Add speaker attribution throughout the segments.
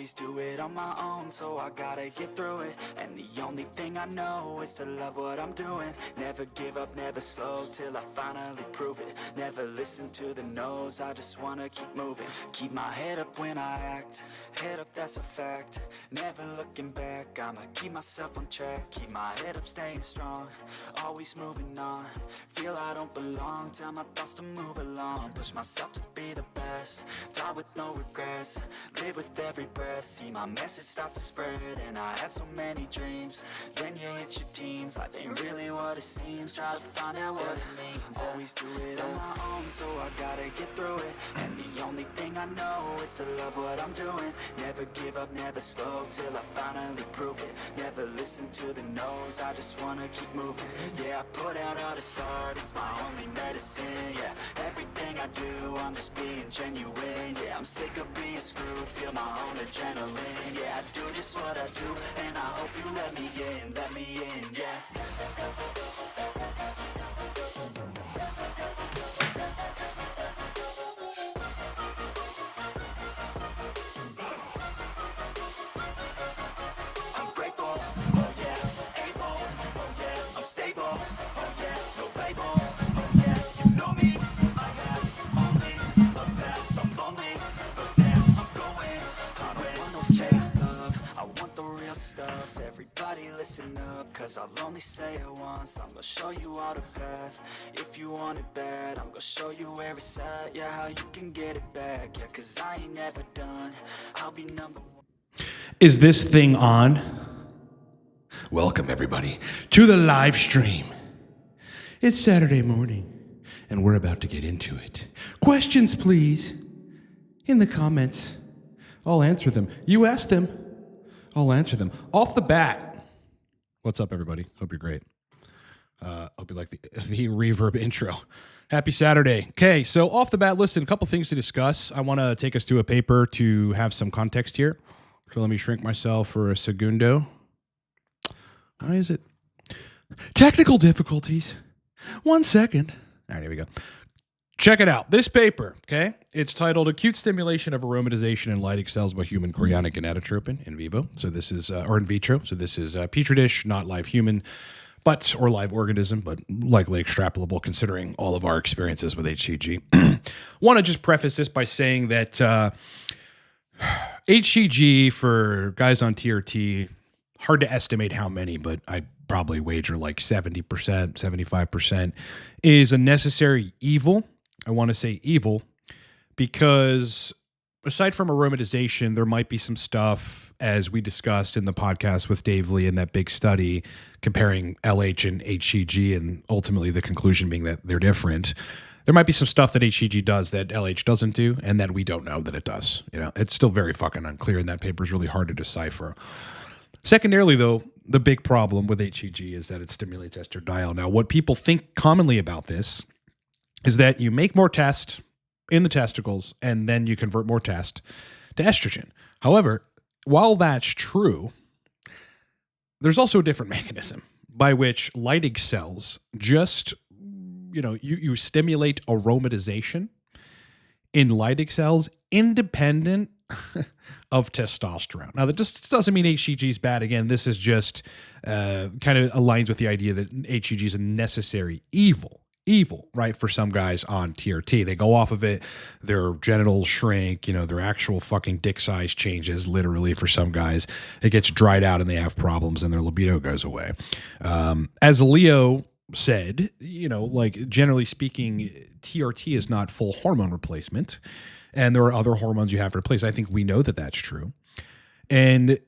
Speaker 1: Always do it on my own, so I gotta get through it. And the only thing I know is to love what I'm doing. Never give up, never slow, till I finally prove it. Never listen to the no's, I just wanna keep moving. Keep my head up when I act, head up, that's a fact. Never looking back, I'ma keep myself on track. Keep my head up, staying strong, always moving on. Feel I don't belong, tell my thoughts to move along. Push myself to be the best, die with no regrets. Live with every breath, see my message start to spread. And I had so many dreams, then you hit your teens. Life ain't really what it seems, try to find out what it means. Always do it on my own, so I gotta get through it. And the only thing I know is to love what I'm doing. Never give up, never slow, till I finally prove it. Never listen to the no's, I just wanna keep moving. Yeah, I put out all this art, it's my only medicine. Yeah, everything I do, I'm just being genuine. Yeah, I'm sick of being screwed, feel my own adrenaline. Yeah, I do just what I do, and I hope you let me in, yeah. I'm grateful, oh yeah, able, oh yeah, I'm stable, oh yeah, no label, oh yeah, you know me, I have only a path, I'm lonely, but damn, I'm going, I don't want no fake love, I want the real stuff. Everybody listen up, cause I'll only say it once. I'm gonna show you all the path, if you want it bad. I'm gonna show you where it's at, yeah, how you can get it back. Yeah, cause I ain't never done, I'll be number one.
Speaker 2: Is this thing on? Welcome, everybody, to the live stream. It's Saturday morning, and we're about to get into it. Questions, please, in the comments. I'll answer them. You ask them, I'll answer them. Off the bat, what's up, everybody? Hope you're great. Hope you like the reverb intro. Happy Saturday. Okay, so off the bat, listen, a couple things to discuss. I want to take us to a paper to have some context here. So let me shrink myself for a segundo. Why is it? Technical difficulties. 1 second. All right, here we go. Check it out. This paper, okay? It's titled Acute Stimulation of Aromatization in Leydig Cells by Human Chorionic Gonadotropin in vivo. So this is, or in vitro. So this is a petri dish, not live human, or live organism, but likely extrapolable considering all of our experiences with HCG. Want to just preface this by saying that HCG for guys on TRT, hard to estimate how many, but I probably wager like 70%, 75% is a necessary evil. I want to say evil because aside from aromatization, there might be some stuff, as we discussed in the podcast with Dave Lee in that big study comparing LH and HCG, and ultimately the conclusion being that they're different. There might be some stuff that HCG does that LH doesn't do, and that we don't know that it does. You know, it's still very fucking unclear, and that paper is really hard to decipher. Secondarily, though, the big problem with HCG is that it stimulates estradiol. Now, what people think commonly about this is that you make more test in the testicles, and then you convert more test to estrogen. However, while that's true, there's also a different mechanism by which Leydig cells just, you stimulate aromatization in Leydig cells independent of testosterone. Now, that just doesn't mean HCG is bad. Again, this is just kind of aligns with the idea that HCG is a necessary evil, right? For some guys on TRT, they go off of it, their genitals shrink, their actual fucking dick size changes literally for some guys. It gets dried out and they have problems and their libido goes away. As Leo said, generally speaking, TRT is not full hormone replacement. And there are other hormones you have to replace. I think we know that that's true. And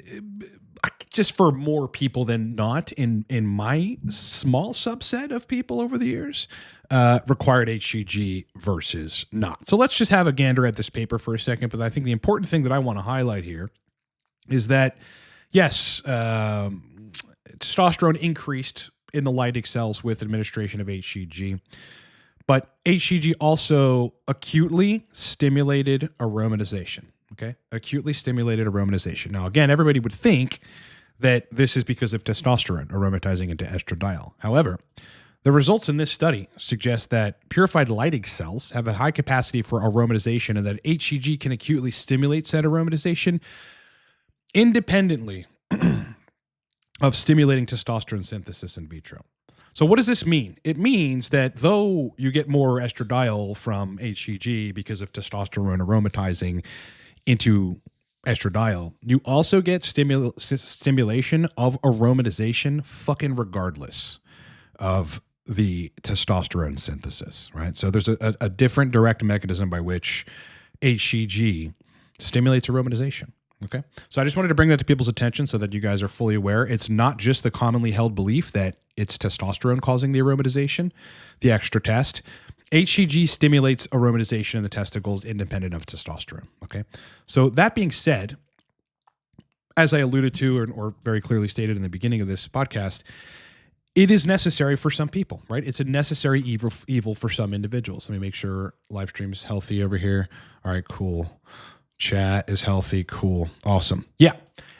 Speaker 2: just for more people than not, in my small subset of people over the years, required HCG versus not. So let's just have a gander at this paper for a second. But I think the important thing that I want to highlight here is that, yes, testosterone increased in the Leydig cells with administration of HCG. But HCG also acutely stimulated aromatization, okay? Acutely stimulated aromatization. Now, again, everybody would think that this is because of testosterone aromatizing into estradiol. However, the results in this study suggest that purified Leydig cells have a high capacity for aromatization and that HCG can acutely stimulate said aromatization independently of stimulating testosterone synthesis in vitro. So what does this mean? It means that though you get more estradiol from HCG because of testosterone aromatizing into estradiol, you also get stimulation of aromatization fucking regardless of the testosterone synthesis, right? So there's a different direct mechanism by which HCG stimulates aromatization. Okay. So I just wanted to bring that to people's attention so that you guys are fully aware. It's not just the commonly held belief that it's testosterone causing the aromatization, the extra test. HCG stimulates aromatization in the testicles independent of testosterone. Okay. So that being said, as I alluded to or very clearly stated in the beginning of this podcast, it is necessary for some people, right? It's a necessary evil for some individuals. Let me make sure live stream is healthy over here. All right, cool. Chat is healthy. Cool. Awesome. Yeah,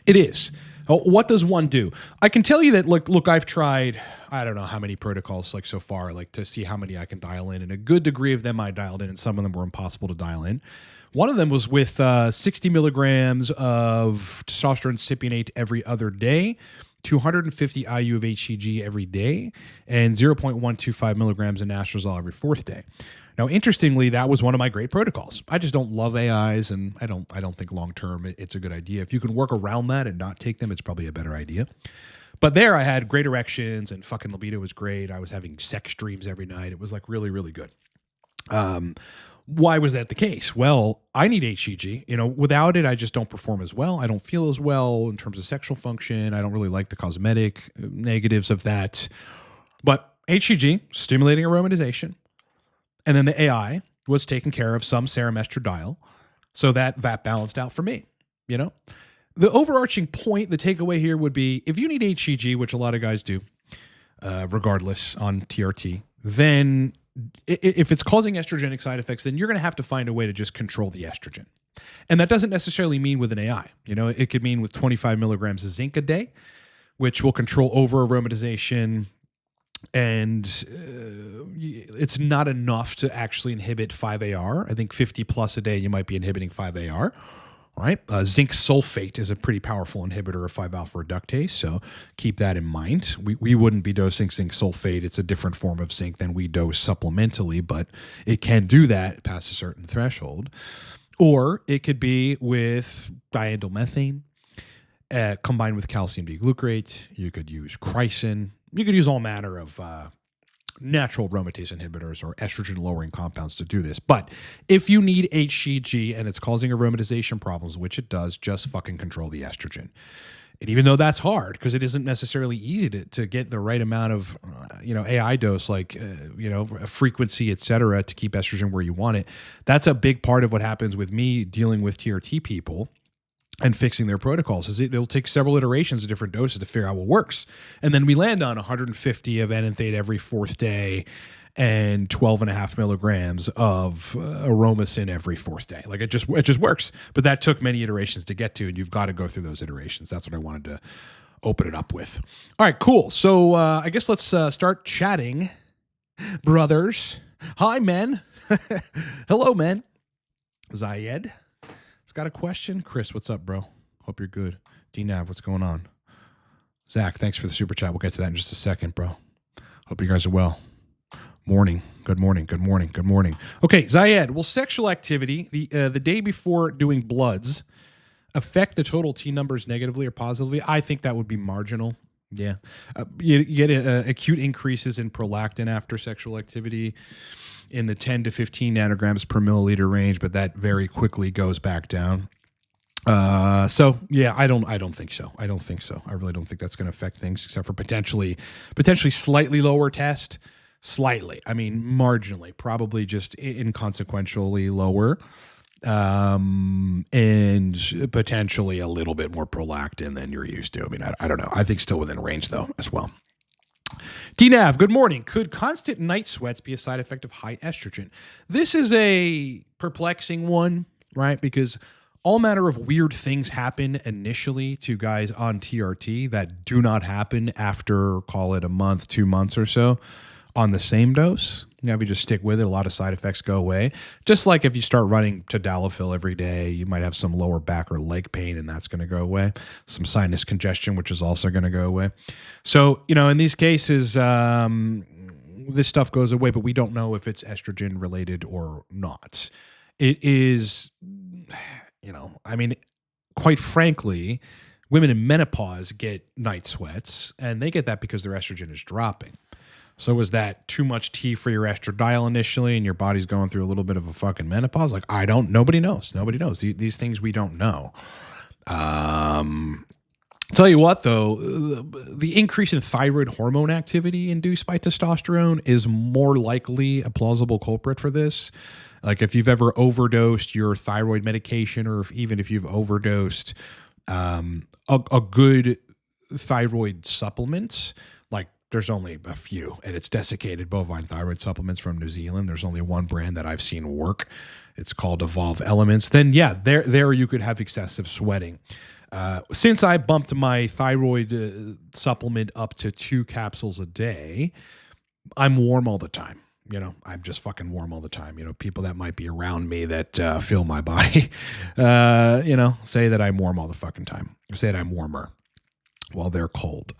Speaker 2: it is. What does one do? I can tell you that, look, I've tried, I don't know how many protocols so far, to see how many I can dial in. And a good degree of them I dialed in, and some of them were impossible to dial in. One of them was with 60 milligrams of testosterone cypionate every other day, 250 IU of HCG every day, and 0.125 milligrams of anastrozole every fourth day. Now, interestingly, that was one of my great protocols. I just don't love AIs, and I don't think long-term it's a good idea. If you can work around that and not take them, it's probably a better idea. But there I had great erections, and fucking libido was great. I was having sex dreams every night. It was really, really good. Why was that the case? Well, I need HCG. Without it, I just don't perform as well. I don't feel as well in terms of sexual function. I don't really like the cosmetic negatives of that. But HCG, stimulating aromatization. And then the AI was taking care of some serum estradiol, so that balanced out for me. The overarching point, the takeaway here would be, if you need HCG, which a lot of guys do, regardless on TRT, then if it's causing estrogenic side effects, then you're going to have to find a way to just control the estrogen. And that doesn't necessarily mean with an AI. It could mean with 25 milligrams of zinc a day, which will control over aromatization. And it's not enough to actually inhibit 5-AR. I think 50 plus a day, you might be inhibiting 5-AR. All right. Zinc sulfate is a pretty powerful inhibitor of 5-alpha reductase, so keep that in mind. We wouldn't be dosing zinc sulfate. It's a different form of zinc than we dose supplementally, but it can do that past a certain threshold. Or it could be with diindolylmethane combined with calcium D-glucarate. You could use chrysin. You could use all manner of natural aromatase inhibitors or estrogen-lowering compounds to do this. But if you need HCG and it's causing aromatization problems, which it does, just fucking control the estrogen. And even though that's hard, because it isn't necessarily easy to get the right amount of, AI dose, frequency, et cetera, to keep estrogen where you want it, that's a big part of what happens with me dealing with TRT people and fixing their protocols. Is it'll take several iterations of different doses to figure out what works. And then we land on 150 of enanthate every fourth day and 12.5 milligrams of aromacin every fourth day. It just works. But that took many iterations to get to, and you've got to go through those iterations. That's what I wanted to open it up with. All right, cool. So I guess let's start chatting, brothers. Hi, men. Hello, men. Zayed got a question. Chris, what's up, bro? Hope you're good. DNav, what's going on? Zach, thanks for the super chat. We'll get to that in just a second, bro. Hope you guys are well. Morning. Good morning. Good morning. Good morning. Okay, Zayed, will sexual activity the day before doing bloods affect the total T numbers negatively or positively? I think that would be marginal. Yeah. You get acute increases in prolactin after sexual activity in the 10 to 15 nanograms per milliliter range, but that very quickly goes back down. So yeah, I don't think so. I really don't think that's going to affect things, except for potentially slightly lower test. Slightly. I mean, marginally, probably just inconsequentially lower. And potentially a little bit more prolactin than you're used to. I mean, I don't know. I think still within range though, as well. DNav, good morning. Could constant night sweats be a side effect of high estrogen? This is a perplexing one, right? Because all manner of weird things happen initially to guys on TRT that do not happen after, call it a month, 2 months or so on the same dose. If you just stick with it, a lot of side effects go away. Just like if you start running tadalafil every day, you might have some lower back or leg pain, and that's going to go away. Some sinus congestion, which is also going to go away. So, in these cases, this stuff goes away, but we don't know if it's estrogen related or not. It is, quite frankly, women in menopause get night sweats, and they get that because their estrogen is dropping. So is that too much tea for your estradiol initially and your body's going through a little bit of a fucking menopause? Like, nobody knows. Nobody knows. These things we don't know. Tell you what, though, the increase in thyroid hormone activity induced by testosterone is more likely a plausible culprit for this. Like if you've ever overdosed your thyroid medication, or even if you've overdosed a good thyroid supplement, like there's only a few, and it's desiccated bovine thyroid supplements from New Zealand. There's only one brand that I've seen work. It's called Evolve Elements. Then yeah, there you could have excessive sweating. Since I bumped my thyroid supplement up to 2 capsules a day, I'm warm all the time. I'm just fucking warm all the time. People that might be around me that feel my body, say that I'm warm all the fucking time. Say that I'm warmer while they're cold.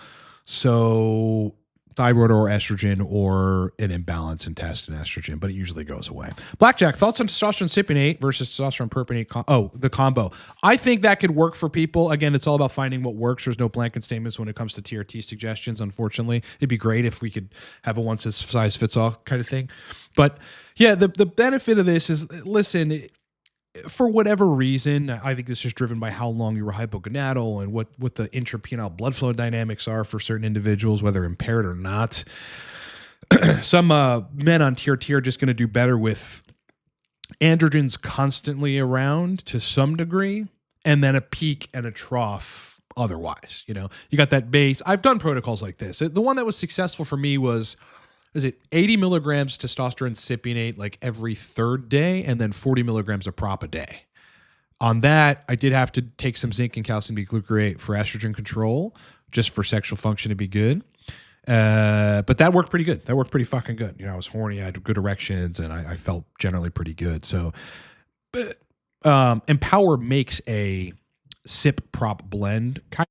Speaker 2: So thyroid or estrogen, or an imbalance in test and estrogen, but it usually goes away. Blackjack, thoughts on testosterone cypionate versus testosterone propionate? The combo. I think that could work for people. Again, it's all about finding what works. There's no blanket statements when it comes to TRT suggestions, unfortunately. It'd be great if we could have a one-size-fits-all kind of thing. But yeah, the benefit of this is, listen, for whatever reason, I think this is driven by how long you were hypogonadal and what the intrapenile blood flow dynamics are for certain individuals, whether impaired or not. Some men on TRT are just going to do better with androgens constantly around to some degree, and then a peak and a trough otherwise. You got that base. I've done protocols like this. The one that was successful for me was 80 milligrams testosterone cypionate like every third day, and then 40 milligrams of prop a day. On that, I did have to take some zinc and calcium D-glucarate for estrogen control, just for sexual function to be good. But that worked pretty good. That worked pretty fucking good. I was horny, I had good erections, and I felt generally pretty good. So Empower makes a sip prop blend kind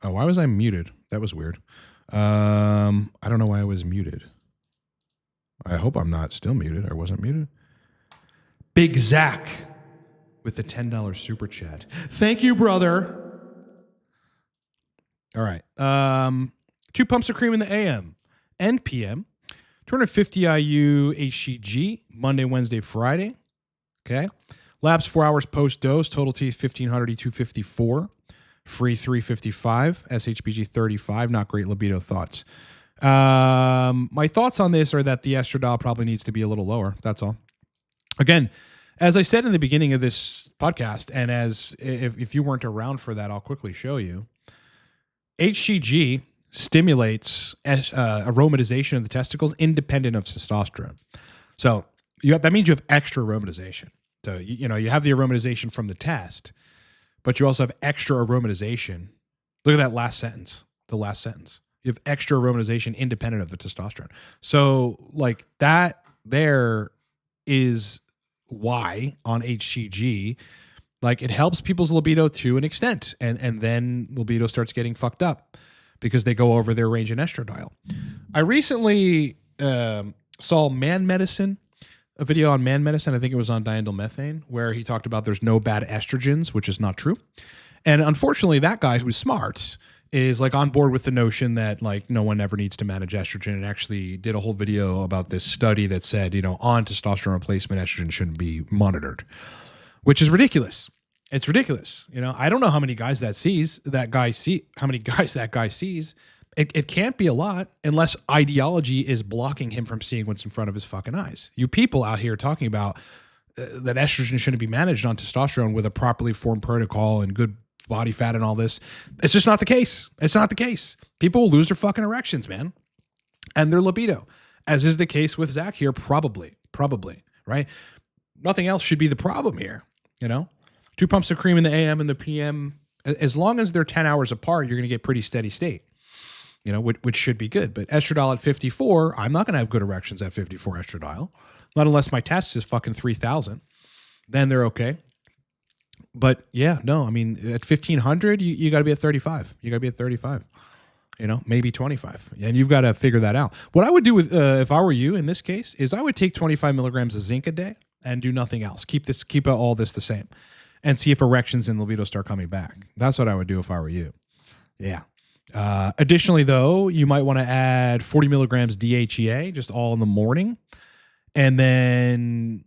Speaker 2: Oh, why was I muted? That was weird. I don't know why I was muted. I hope I'm not still muted. I wasn't muted. Big Zach with the $10 super chat. Thank you, brother. All right. 2 pumps of cream in the AM and PM. 250 IU HCG, Monday, Wednesday, Friday. Okay. Labs 4 hours post-dose. Total T 1500 E254. Free 355. SHBG 35. Not great libido thoughts. My thoughts on this are that the estradiol probably needs to be a little lower. That's all. Again, as I said in the beginning of this podcast, and as if you weren't around for that, I'll quickly show you. HCG stimulates aromatization of the testicles independent of testosterone. So that means you have extra aromatization. So, you have the aromatization from the test, but you also have extra aromatization. Look at that last sentence, the last sentence. You have extra aromatization independent of the testosterone. So like that there is why on HCG, like it helps people's libido to an extent. And then libido starts getting fucked up because they go over their range in estradiol. I recently saw Man Medicine, a video on Man Medicine. I think it was on diindolylmethane, where he talked about there's no bad estrogens, which is not true. And unfortunately, that guy who's smart is like on board with the notion that like no one ever needs to manage estrogen, and actually did a whole video about this study that said, on testosterone replacement, estrogen shouldn't be monitored, which is ridiculous. It's ridiculous. I don't know how many guys that guy sees. It can't be a lot unless ideology is blocking him from seeing what's in front of his fucking eyes. You people out here talking about that estrogen shouldn't be managed on testosterone with a properly formed protocol and good body fat and all this. It's just not the case. It's not the case. People will lose their fucking erections, man. And their libido, as is the case with Zach here, probably, right? Nothing else should be the problem here, 2 pumps of cream in the AM and the PM. As long as they're 10 hours apart, you're going to get pretty steady state, which should be good. But estradiol at 54, I'm not going to have good erections at 54 estradiol, not unless my test is fucking 3,000. Then they're okay. But yeah, no, I mean, at 1,500, you got to be at 35. You got to be at 35, maybe 25. And you've got to figure that out. What I would do with, if I were you in this case, is I would take 25 milligrams of zinc a day and do nothing else. Keep all this the same and see if erections and libido start coming back. That's what I would do if I were you. Yeah. Additionally, though, you might want to add 40 milligrams DHEA just all in the morning, and then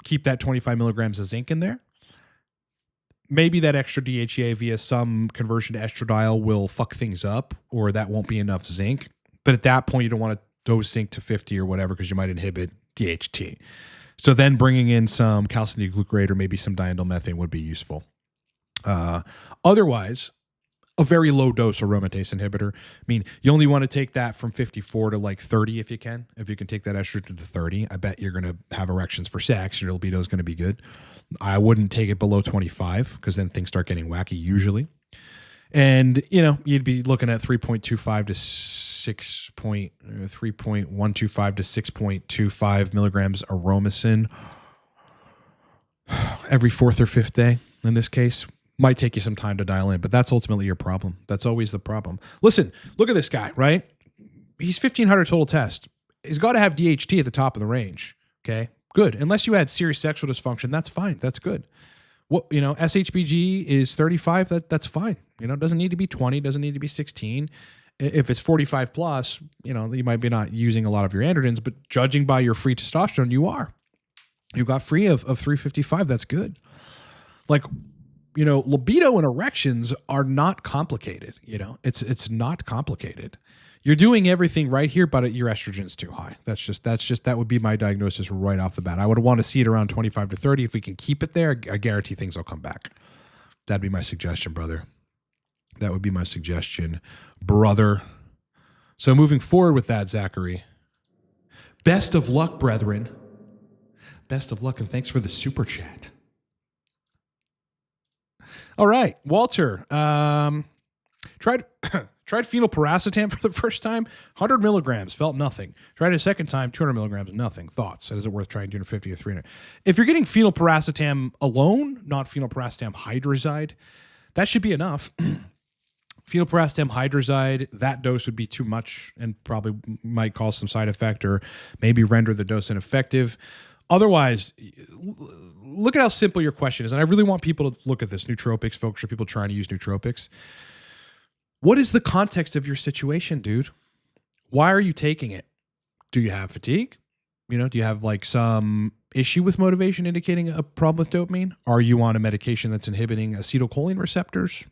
Speaker 2: keep that 25 milligrams of zinc in there. Maybe that extra DHEA via some conversion to estradiol will fuck things up, or that won't be enough zinc. But at that point, you don't want to dose zinc to 50 or whatever, because you might inhibit DHT. So then bringing in some calcium D-glucarate or maybe some diindolylmethane would be useful. Otherwise, a very low dose aromatase inhibitor. I mean, you only want to take that from 54 to like 30 if you can. If you can take that estrogen to 30, I bet you're going to have erections for sex. Your libido is going to be good. I wouldn't take it below 25 because then things start getting wacky usually. And, you'd be looking at 3.25 to 3.125 to 6.25 milligrams aromacin every 4th or 5th day in this case. Might take you some time to dial in, but that's ultimately your problem. That's always the problem. Listen, look at this guy, right? He's 1,500 total test. He's got to have DHT at the top of the range. Okay, good. Unless you had serious sexual dysfunction, that's fine. That's good. What SHBG is 35. That's fine. It doesn't need to be 20. Doesn't need to be 16. If it's 45 plus, you might be not using a lot of your androgens, but judging by your free testosterone, you are. You got free of 355. That's good. Like, libido and erections are not complicated. It's not complicated. You're doing everything right here, but your estrogen's too high. That would be my diagnosis right off the bat. I would want to see it around 25 to 30. If we can keep it there, I guarantee things will come back. That'd be my suggestion, brother. That would be my suggestion, brother. So moving forward with that, Zachary, best of luck, brethren. Best of luck, and thanks for the super chat. All right, Walter, tried phenylpiracetam for the first time, 100 milligrams, felt nothing. Tried it a second time, 200 milligrams, nothing. Thoughts? Is it worth trying 250 or 300? If you're getting phenylpiracetam alone, not phenylpiracetam hydrazide, that should be enough. Phenylparastam hydrazide, that dose would be too much and probably might cause some side effect or maybe render the dose ineffective. Otherwise, look at how simple your question is. And I really want people to look at this. Nootropics, folks, or people trying to use nootropics. What is the context of your situation, dude? Why are you taking it? Do you have fatigue? Do you have like some issue with motivation indicating a problem with dopamine? Are you on a medication that's inhibiting acetylcholine receptors?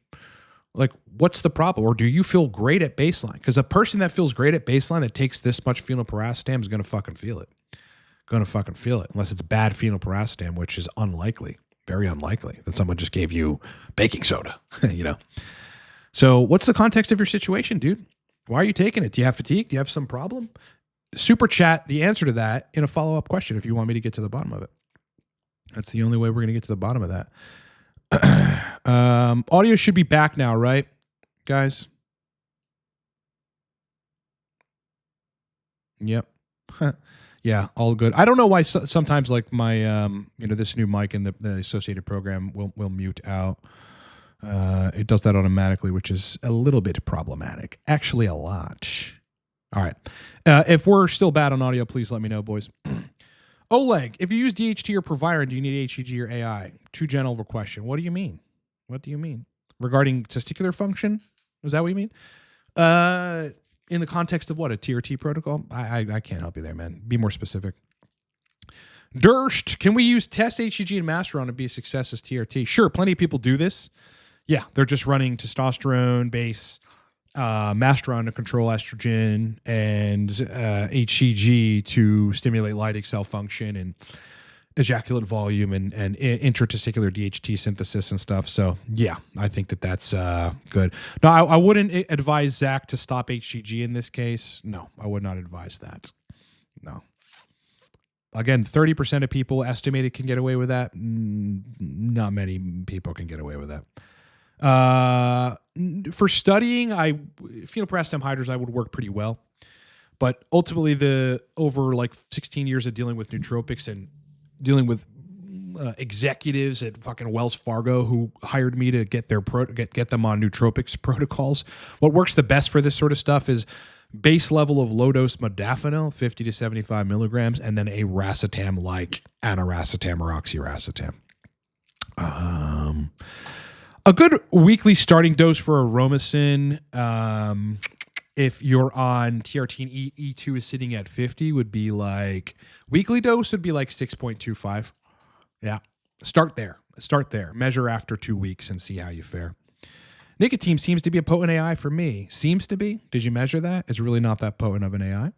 Speaker 2: Like, what's the problem? Or do you feel great at baseline? Because a person that feels great at baseline that takes this much phenylparastam is going to fucking feel it. Unless it's bad phenylparastam, which is unlikely, very unlikely that someone just gave you baking soda, So what's the context of your situation, dude? Why are you taking it? Do you have fatigue? Do you have some problem? Super chat the answer to that in a follow-up question if you want me to get to the bottom of it. That's the only way we're going to get to the bottom of that. Audio should be back now, right, guys? Yep. Yeah, all good. I don't know why sometimes like my this new mic in the associated program will mute out. It does that automatically, which is a little bit problematic. Actually, a lot. All right. If we're still bad on audio, please let me know, boys. Oleg, if you use DHT or Proviron, do you need HCG or AI? Too general of a question. What do you mean? Regarding testicular function? Is that what you mean? In the context of what? A TRT protocol? I can't help you there, man. Be more specific. Durst, can we use test HCG and Masteron to be a success as TRT? Sure, plenty of people do this. Yeah, they're just running testosterone base, Masteron to control estrogen, and HCG to stimulate Leydig cell function and ejaculate volume and intratesticular DHT synthesis and stuff. So yeah, I think that's good. No, I wouldn't advise Zach to stop HCG in this case. No, I would not advise that. No. Again, 30% of people estimated can get away with that. Not many people can get away with that. For studying, phenylparastam hydrazide would work pretty well. But ultimately, over like 16 years of dealing with nootropics and dealing with executives at fucking Wells Fargo who hired me to get get them on nootropics protocols, what works the best for this sort of stuff is base level of low dose modafinil, 50 to 75 milligrams, and then a racetam like aniracetam or oxiracetam. A good weekly starting dose for aromacin, if you're on TRT and E2 is sitting at 50, would be like weekly dose would be like 6.25. Yeah. Start there. Measure after 2 weeks and see how you fare. Nicotine seems to be a potent AI for me. Seems to be. Did you measure that? It's really not that potent of an AI.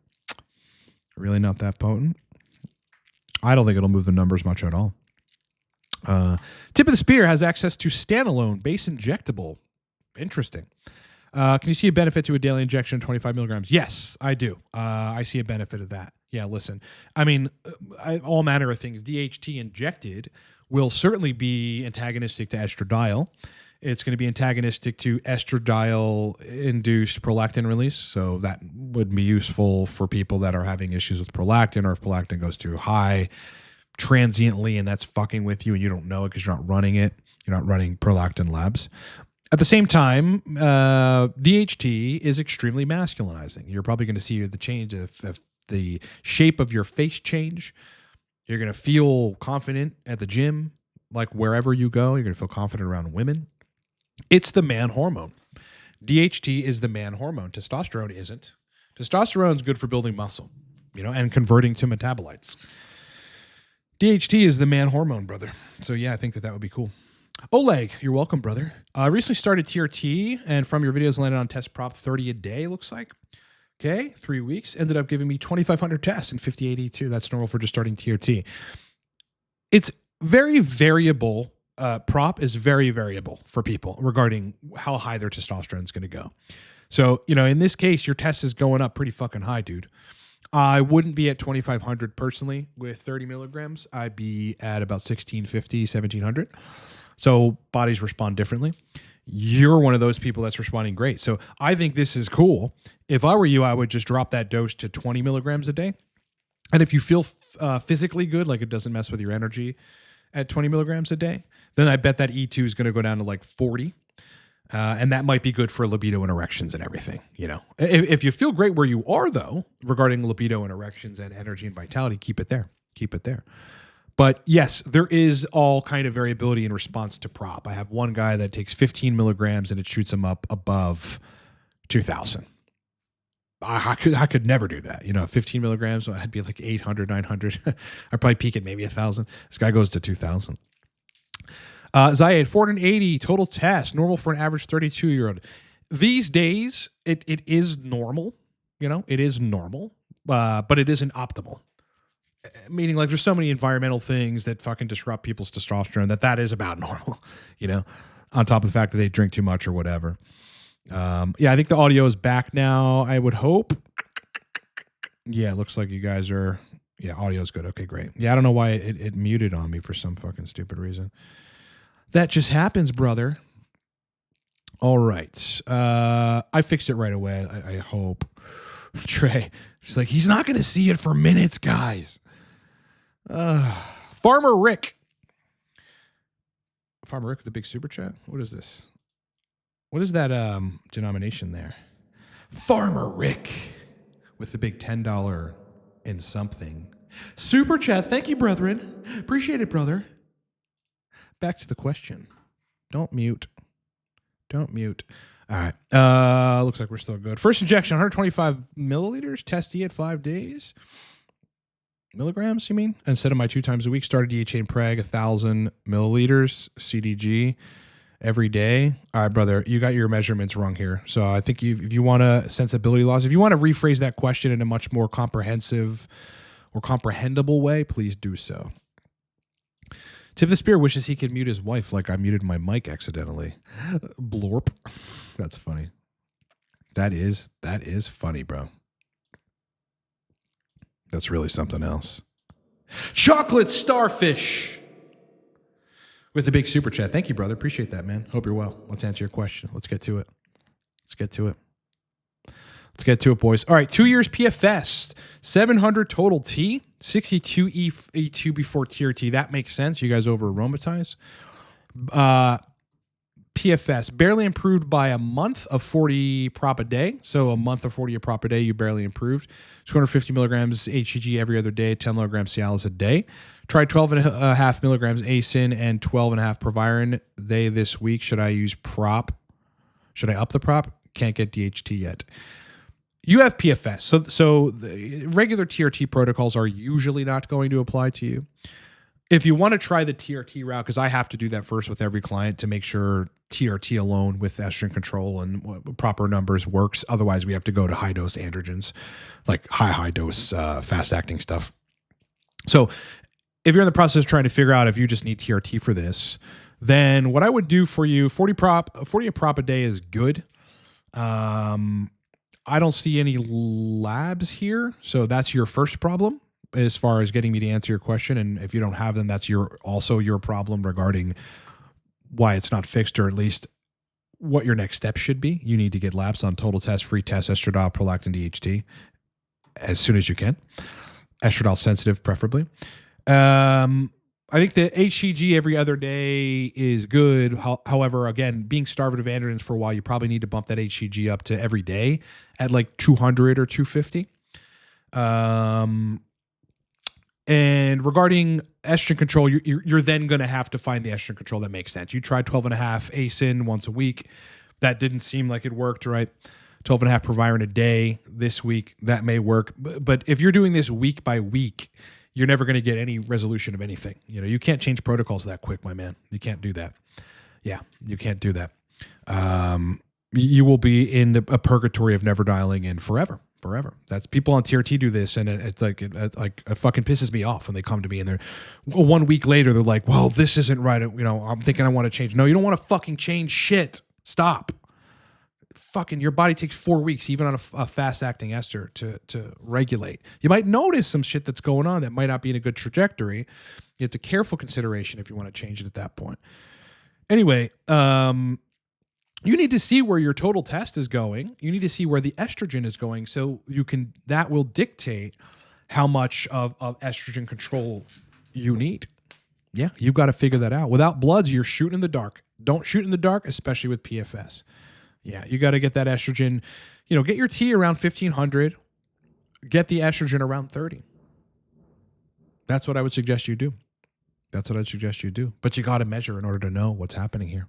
Speaker 2: Really not that potent. I don't think it'll move the numbers much at all. Tip of the Spear has access to standalone base injectable. Interesting. Can you see a benefit to a daily injection of 25 milligrams? Yes, I do. I see a benefit of that. Yeah, listen. I mean, all manner of things. DHT injected will certainly be antagonistic to estradiol. It's going to be antagonistic to estradiol-induced prolactin release, so that would be useful for people that are having issues with prolactin, or if prolactin goes too high transiently and that's fucking with you and you don't know it because you're not running it. You're not running prolactin labs. At the same time, DHT is extremely masculinizing. You're probably going to see the change of the shape of your face change. You're going to feel confident at the gym, like wherever you go. You're going to feel confident around women. It's the man hormone. DHT is the man hormone. Testosterone isn't. Testosterone is good for building muscle, and converting to metabolites. DHT is the man hormone, brother. So yeah, I think that would be cool. Oleg, you're welcome, brother. I recently started TRT, and from your videos landed on test prop 30 a day, looks like. Okay, 3 weeks. Ended up giving me 2,500 tests and 5082. That's normal for just starting TRT. It's very variable. Prop is very variable for people regarding how high their testosterone is going to go. So, in this case, your test is going up pretty fucking high, dude. I wouldn't be at 2,500 personally with 30 milligrams. I'd be at about 1,650, 1,700. So bodies respond differently. You're one of those people that's responding great. So I think this is cool. If I were you, I would just drop that dose to 20 milligrams a day. And if you feel physically good, like it doesn't mess with your energy at 20 milligrams a day, then I bet that E2 is going to go down to like 40. And that might be good for libido and erections and everything, you know. If you feel great where you are, though, regarding libido and erections and energy and vitality, keep it there. Keep it there. But yes, there is all kind of variability in response to prop. I have one guy that takes 15 milligrams and it shoots him up above 2,000. I could never do that. You know, 15 milligrams, so I'd be like 800, 900. I'd probably peak at maybe 1,000. This guy goes to 2,000. Zayed, 480 total test, normal for an average 32-year-old. These days, it is normal. You know, it is normal, but it isn't optimal. Meaning, like, there's so many environmental things that fucking disrupt people's testosterone that is about normal, you know, on top of the fact that they drink too much or whatever. Yeah, I think the audio is back now, I would hope. Yeah, it looks like you guys are, yeah, audio is good. Okay, great. Yeah, I don't know why it muted on me for some fucking stupid reason. That just happens, brother. All right. I fixed it right away, I hope. Trey, she's like, he's not going to see it for minutes, guys. Farmer Rick. Farmer Rick with the big super chat. What is this? What is that denomination there? Farmer Rick with the big $10 and something. Super chat. Thank you, brethren. Appreciate it, brother. Back to the question. Don't mute. Don't mute. All right. Looks like we're still good. First injection, 125 milliliters. Test D at 5 days. Milligrams, you mean? Instead of my 2 times a week. Started DHA and Preg, 1,000 milliliters. CDG every day. All right, brother. You got your measurements wrong here. So I think if you want a sensibility loss, if you want to rephrase that question in a much more comprehensive or comprehensible way, please do so. Tip the Spear wishes he could mute his wife like I muted my mic accidentally. Blorp. That's funny. That is funny, bro. That's really something else. Chocolate Starfish with the big super chat. Thank you, brother. Appreciate that, man. Hope you're well. Let's answer your question. Let's get to it. Let's get to it, boys. All right, 2 years PFS, 700 total T, 62 E2 before TRT. That makes sense. You guys over aromatize. PFS, barely improved by a month of 40 prop a day. So a month of 40 a prop a day, you barely improved. 250 milligrams HCG every other day, 10 milligrams Cialis a day. Tried 12.5 milligrams ASIN and 12.5 Proviron. They this week. Should I use prop? Should I up the prop? Can't get DHT yet. You have PFS. So the regular TRT protocols are usually not going to apply to you. If you want to try the TRT route, because I have to do that first with every client to make sure TRT alone with estrogen control and proper numbers works. Otherwise, we have to go to high dose androgens, like high dose fast acting stuff. So if you're in the process of trying to figure out if you just need TRT for this, then what I would do for you, 40 a prop a day is good. I don't see any labs here. So that's your first problem as far as getting me to answer your question. And if you don't have them, that's also your problem regarding why it's not fixed, or at least what your next step should be. You need to get labs on total test, free test, estradiol, prolactin, DHT as soon as you can. Estradiol sensitive, preferably. I think the HCG every other day is good. However, again, being starved of androgens for a while, you probably need to bump that HCG up to every day at like 200 or 250. And regarding estrogen control, you're then going to have to find the estrogen control that makes sense. You tried 12.5 ASIN once a week. That didn't seem like it worked, right? 12.5 Proviron a day this week. That may work. But if you're doing this week by week, you're never going to get any resolution of anything. You know, you can't change protocols that quick, my man. You can't do that. Yeah, you can't do that. You will be in a purgatory of never dialing in forever. That's people on TRT do this, and it fucking pisses me off when they come to me and they're 1 week later they're like, well, this isn't right. You know, I'm thinking I want to change. No, you don't want to fucking change shit. Stop. Fucking your body takes 4 weeks, even on a fast acting ester to regulate. You might notice some shit that's going on that might not be in a good trajectory. It's a careful consideration if you want to change it at that point. Anyway, you need to see where your total test is going. You need to see where the estrogen is going, so that will dictate how much of estrogen control you need. Yeah, you've got to figure that out. Without bloods, you're shooting in the dark. Don't shoot in the dark, especially with PFS. Yeah, you got to get that estrogen. Get your T around 1500. Get the estrogen around 30. That's what I would suggest you do. But you got to measure in order to know what's happening here.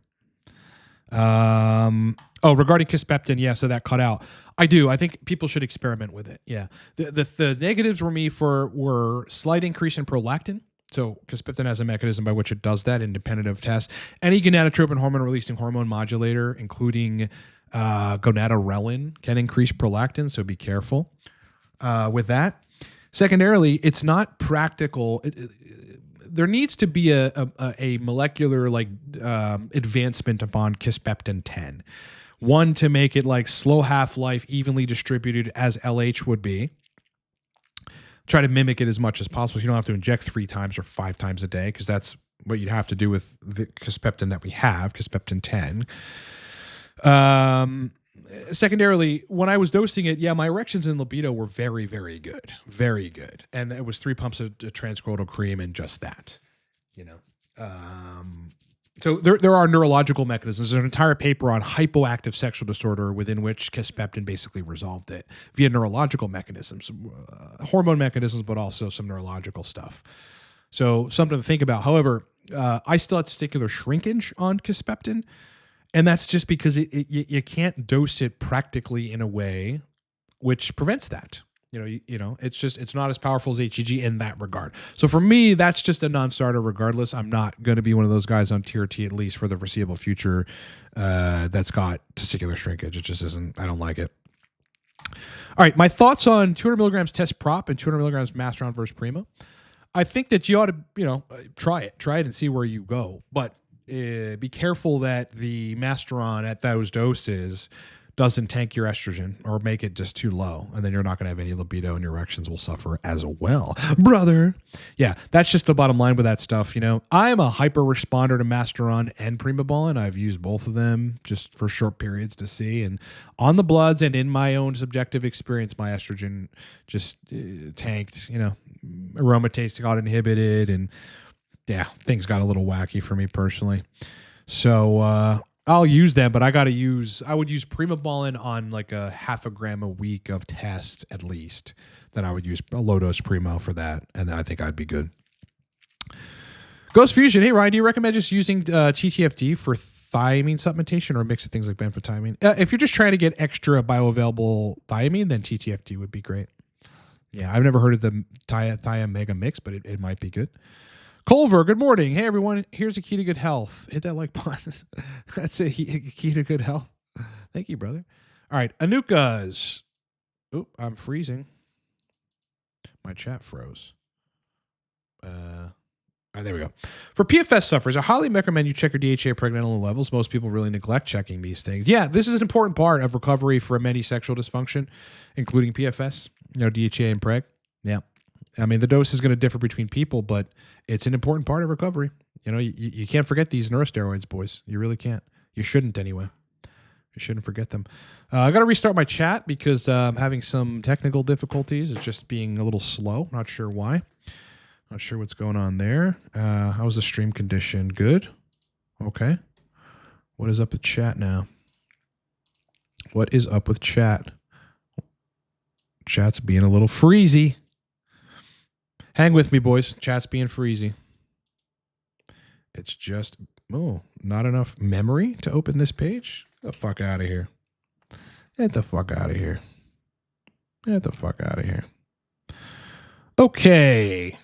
Speaker 2: Regarding Kisspeptin, yeah, so that cut out. I do. I think people should experiment with it. Yeah. The negatives were slight increase in prolactin. So Kisspeptin has a mechanism by which it does that independent of tests. Any gonadotropin hormone releasing hormone modulator, including gonadorelin, can increase prolactin, so be careful with that. Secondarily, it's not practical. There needs to be a molecular advancement upon Kisspeptin 10. One, to make it like slow half-life, evenly distributed as LH would be. Try to mimic it as much as possible. You don't have to inject 3 times or 5 times a day, because that's what you'd have to do with the Kisspeptin that we have, Kisspeptin 10. Secondarily, when I was dosing it, yeah, my erections and libido were very, very good. Very good. And it was 3 pumps of transcranial cream and just that, So there are neurological mechanisms. There's an entire paper on hypoactive sexual disorder within which Kisspeptin basically resolved it via neurological mechanisms, hormone mechanisms, but also some neurological stuff. So something to think about. However, I still had testicular shrinkage on Kisspeptin. And that's just because you can't dose it practically in a way which prevents that. It's not as powerful as HCG in that regard. So for me, that's just a non-starter regardless. I'm not going to be one of those guys on TRT, at least for the foreseeable future, that's got testicular shrinkage. It just isn't, I don't like it. All right, my thoughts on 200 milligrams test prop and 200 milligrams Masteron versus Primo. I think that you ought to, try it and see where you go. But be careful that the Masteron at those doses doesn't tank your estrogen or make it just too low, and then you're not going to have any libido and your erections will suffer as well, brother. Yeah, that's just the bottom line with that stuff. I'm a hyper responder to Masteron and Primobolan. I've used both of them just for short periods to see, and on the bloods and in my own subjective experience, my estrogen just tanked. Aromatase got inhibited, and yeah, things got a little wacky for me personally. So I'll use them, but I would use Primobolan on like a 0.5 gram a week of test at least. Then I would use a low dose Primo for that, and then I think I'd be good. Ghost Fusion, hey Ryan, do you recommend just using TTFD for thiamine supplementation or a mix of things like benfotiamine? If you're just trying to get extra bioavailable thiamine, then TTFD would be great. Yeah, I've never heard of the thiam mega mix, but it might be good. Culver, good morning. Hey, everyone. Here's a key to good health. Hit that like button. That's a key to good health. Thank you, brother. All right. Anuka's. Oop, I'm freezing. My chat froze. There we go. For PFS sufferers, I highly recommend you check your DHA pregnenolone levels. Most people really neglect checking these things. Yeah, this is an important part of recovery for many sexual dysfunction, including PFS, DHA and preg. Yeah. I mean, the dose is going to differ between people, but it's an important part of recovery. You can't forget these neurosteroids, boys. You really can't. You shouldn't anyway. You shouldn't forget them. I got to restart my chat because I'm having some technical difficulties. It's just being a little slow. Not sure why. Not sure what's going on there. How's the stream condition? Good? Okay. What is up with chat now? What is up with chat? Chat's being a little freezy. Hang with me, boys. Chat's being freezy. It's just, not enough memory to open this page? Get the fuck out of here. Get the fuck out of here. Get the fuck out of here. Okay.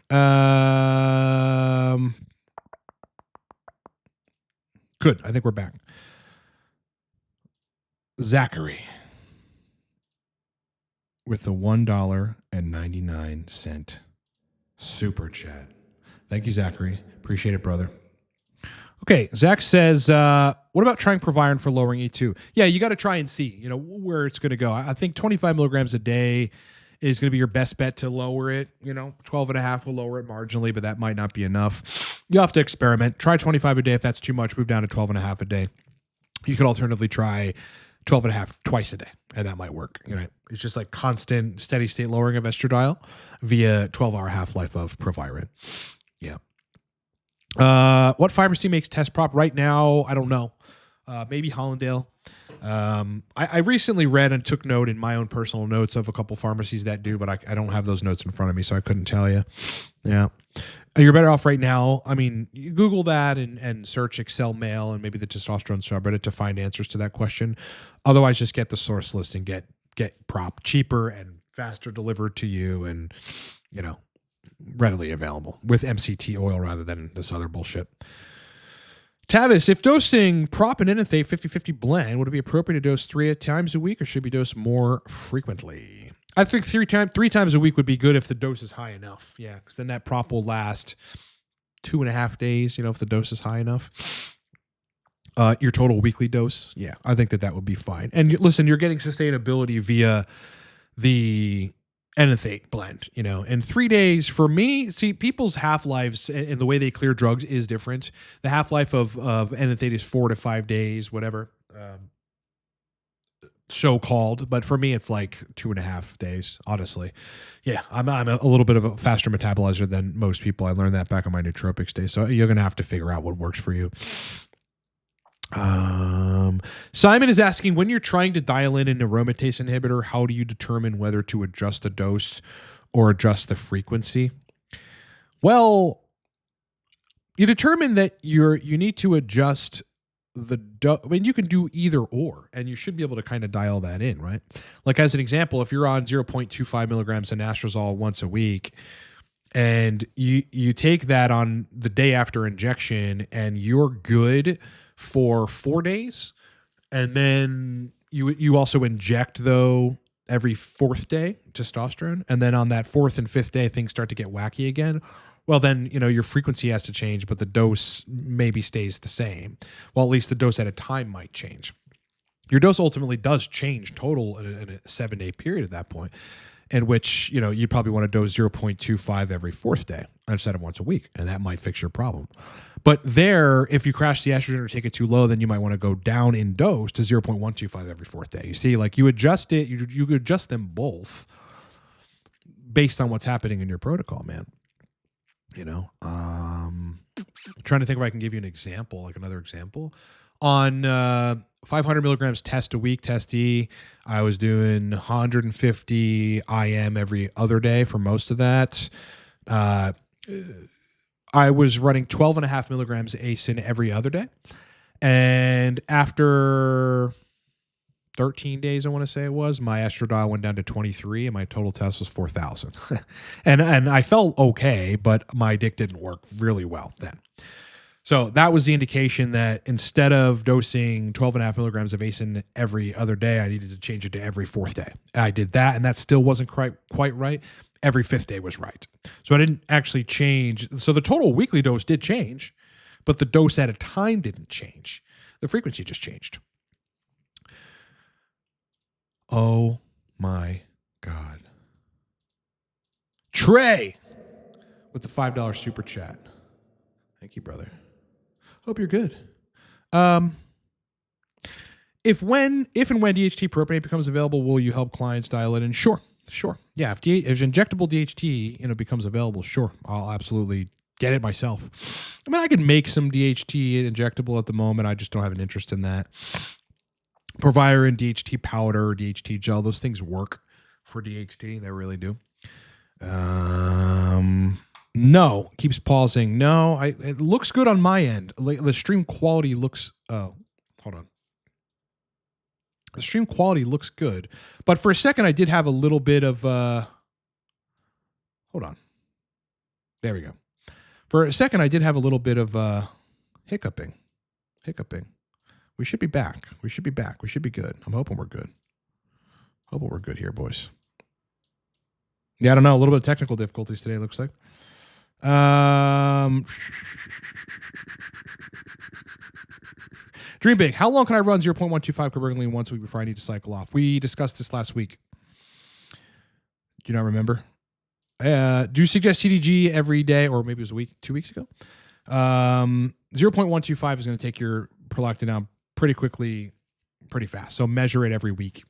Speaker 2: Good. I think we're back. Zachary with the $1.99 super chat. Thank you, Zachary. Appreciate it, brother. Okay, Zach says, what about trying Proviron for lowering E2? Yeah, you got to try and see, where it's going to go. I think 25 milligrams a day is going to be your best bet to lower it. 12 and a half will lower it marginally, but that might not be enough. You have to experiment. Try 25 a day. If that's too much, move down to 12 and a half a day. You could alternatively try 12 and a half twice a day, and that might work. It's just like constant, steady state lowering of estradiol via 12-hour half-life of Proviron. Yeah. What pharmacy makes test prop right now? I don't know. Maybe Hollandale. I recently read and took note in my own personal notes of a couple pharmacies that do, but I don't have those notes in front of me, so I couldn't tell you. Yeah. You're better off right now. I mean, you Google that and search Excel mail and maybe the testosterone subreddit to find answers to that question. Otherwise, just get the source list and get prop cheaper and faster delivered to you and, readily available with MCT oil rather than this other bullshit. Tavis, if dosing prop and enanthate 50-50 blend, would it be appropriate to dose 3 times a week or should be dosed more frequently? I think three times a week would be good if the dose is high enough. Yeah, because then that prop will last 2.5 days, if the dose is high enough. Your total weekly dose, yeah, I think that would be fine. And listen, you're getting sustainability via the enanthate blend, and 3 days for me, see, people's half-lives and the way they clear drugs is different. The half-life of enanthate is 4 to 5 days, whatever, so-called, but for me, it's like 2.5 days, honestly. Yeah, I'm a little bit of a faster metabolizer than most people. I learned that back on my nootropics days, so you're going to have to figure out what works for you. Simon is asking, when you're trying to dial in an aromatase inhibitor, how do you determine whether to adjust the dose or adjust the frequency? Well, you determine that you need to adjust you can do either or, and you should be able to kind of dial that in, right? Like as an example, if you're on 0.25 milligrams of anastrozole once a week, and you take that on the day after injection, and you're good for 4 days, and then you also inject though every 4th day testosterone, and then on that 4th and 5th day things start to get wacky again. Well, then your frequency has to change, but the dose maybe stays the same. Well, at least the dose at a time might change. Your dose ultimately does change total in a 7-day period at that point, in which you probably want to dose 0.25 every 4th day instead of once a week, and that might fix your problem. But there, if you crash the estrogen or take it too low, then you might want to go down in dose to 0.125 every 4th day. You see, like you adjust it, you could adjust them both based on what's happening in your protocol, man. Trying to think if I can give you an example, like another example. On 500 milligrams test a week, test E, I was doing 150 IM every other day for most of that. I was running 12.5 milligrams ASIN every other day. And after 13 days, I want to say it was, my estradiol went down to 23 and my total test was 4,000. and I felt okay, but my dick didn't work really well then. So that was the indication that instead of dosing 12.5 milligrams of ASIN every other day, I needed to change it to every 4th day. I did that, and that still wasn't quite right. Every 5th day was right. So I didn't actually change. So the total weekly dose did change, but the dose at a time didn't change. The frequency just changed. Oh my God. Trey with the $5 super chat. Thank you, brother. Hope you're good. If and when DHT propionate becomes available, will you help clients dial it in? Sure. Yeah, if injectable DHT becomes available, sure, I'll absolutely get it myself. I mean, I can make some DHT injectable at the moment. I just don't have an interest in that. Proviron, DHT powder, DHT gel, those things work for DHT. They really do. No, keeps pausing. No, it looks good on my end. The stream quality looks. Oh, hold on. The stream quality looks good, but for a second I did have a little bit of. Hold on. There we go. For a second I did have a little bit of hiccuping. We should be back. We should be good. I'm hoping we're good. Hoping we're good here, boys. Yeah, I don't know. A little bit of technical difficulties today, looks like. Dream big. How long can I run 0.125 cabergoline once a week before I need to cycle off? We discussed this last week. Do you not remember? Do you suggest CDG every day, or maybe it was 2 weeks ago? 0.125 is going to take your prolactin down pretty quickly, pretty fast. So measure it every week.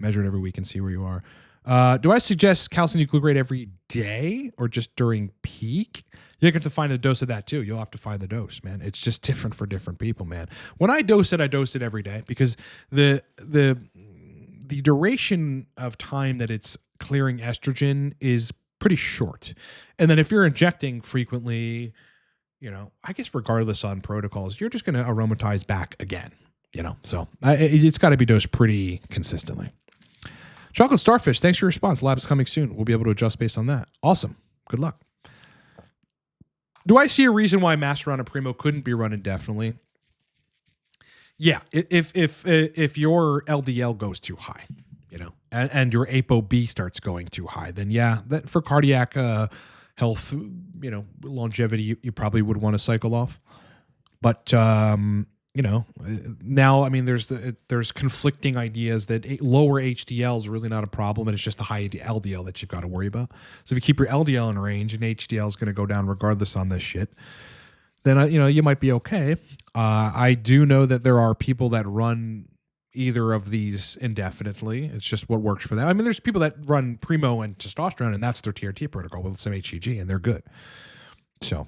Speaker 2: And see where you are. Do I suggest calcium glucarate every day or just during peak? You have to find a dose of that too. You'll have to find the dose, man. It's just different for different people, man. When I dose it every day because the duration of time that it's clearing estrogen is pretty short. And then if you're injecting frequently, I guess regardless on protocols, you're just going to aromatize back again, So it's got to be dosed pretty consistently. Chocolate Starfish, thanks for your response. Lab is coming soon. We'll be able to adjust based on that. Awesome. Good luck. Do I see a reason why Masteron and Primo couldn't be run indefinitely? Yeah, if your LDL goes too high, and your ApoB starts going too high, then yeah, that for cardiac health, longevity, you probably would want to cycle off. But now, I mean, there's conflicting ideas that lower HDL is really not a problem, and it's just the high LDL that you've got to worry about. So if you keep your LDL in range and HDL is going to go down regardless on this shit, then you might be okay. I do know that there are people that run either of these indefinitely. It's just what works for them. I mean, there's people that run Primo and testosterone, and that's their TRT protocol with some HCG, and they're good. So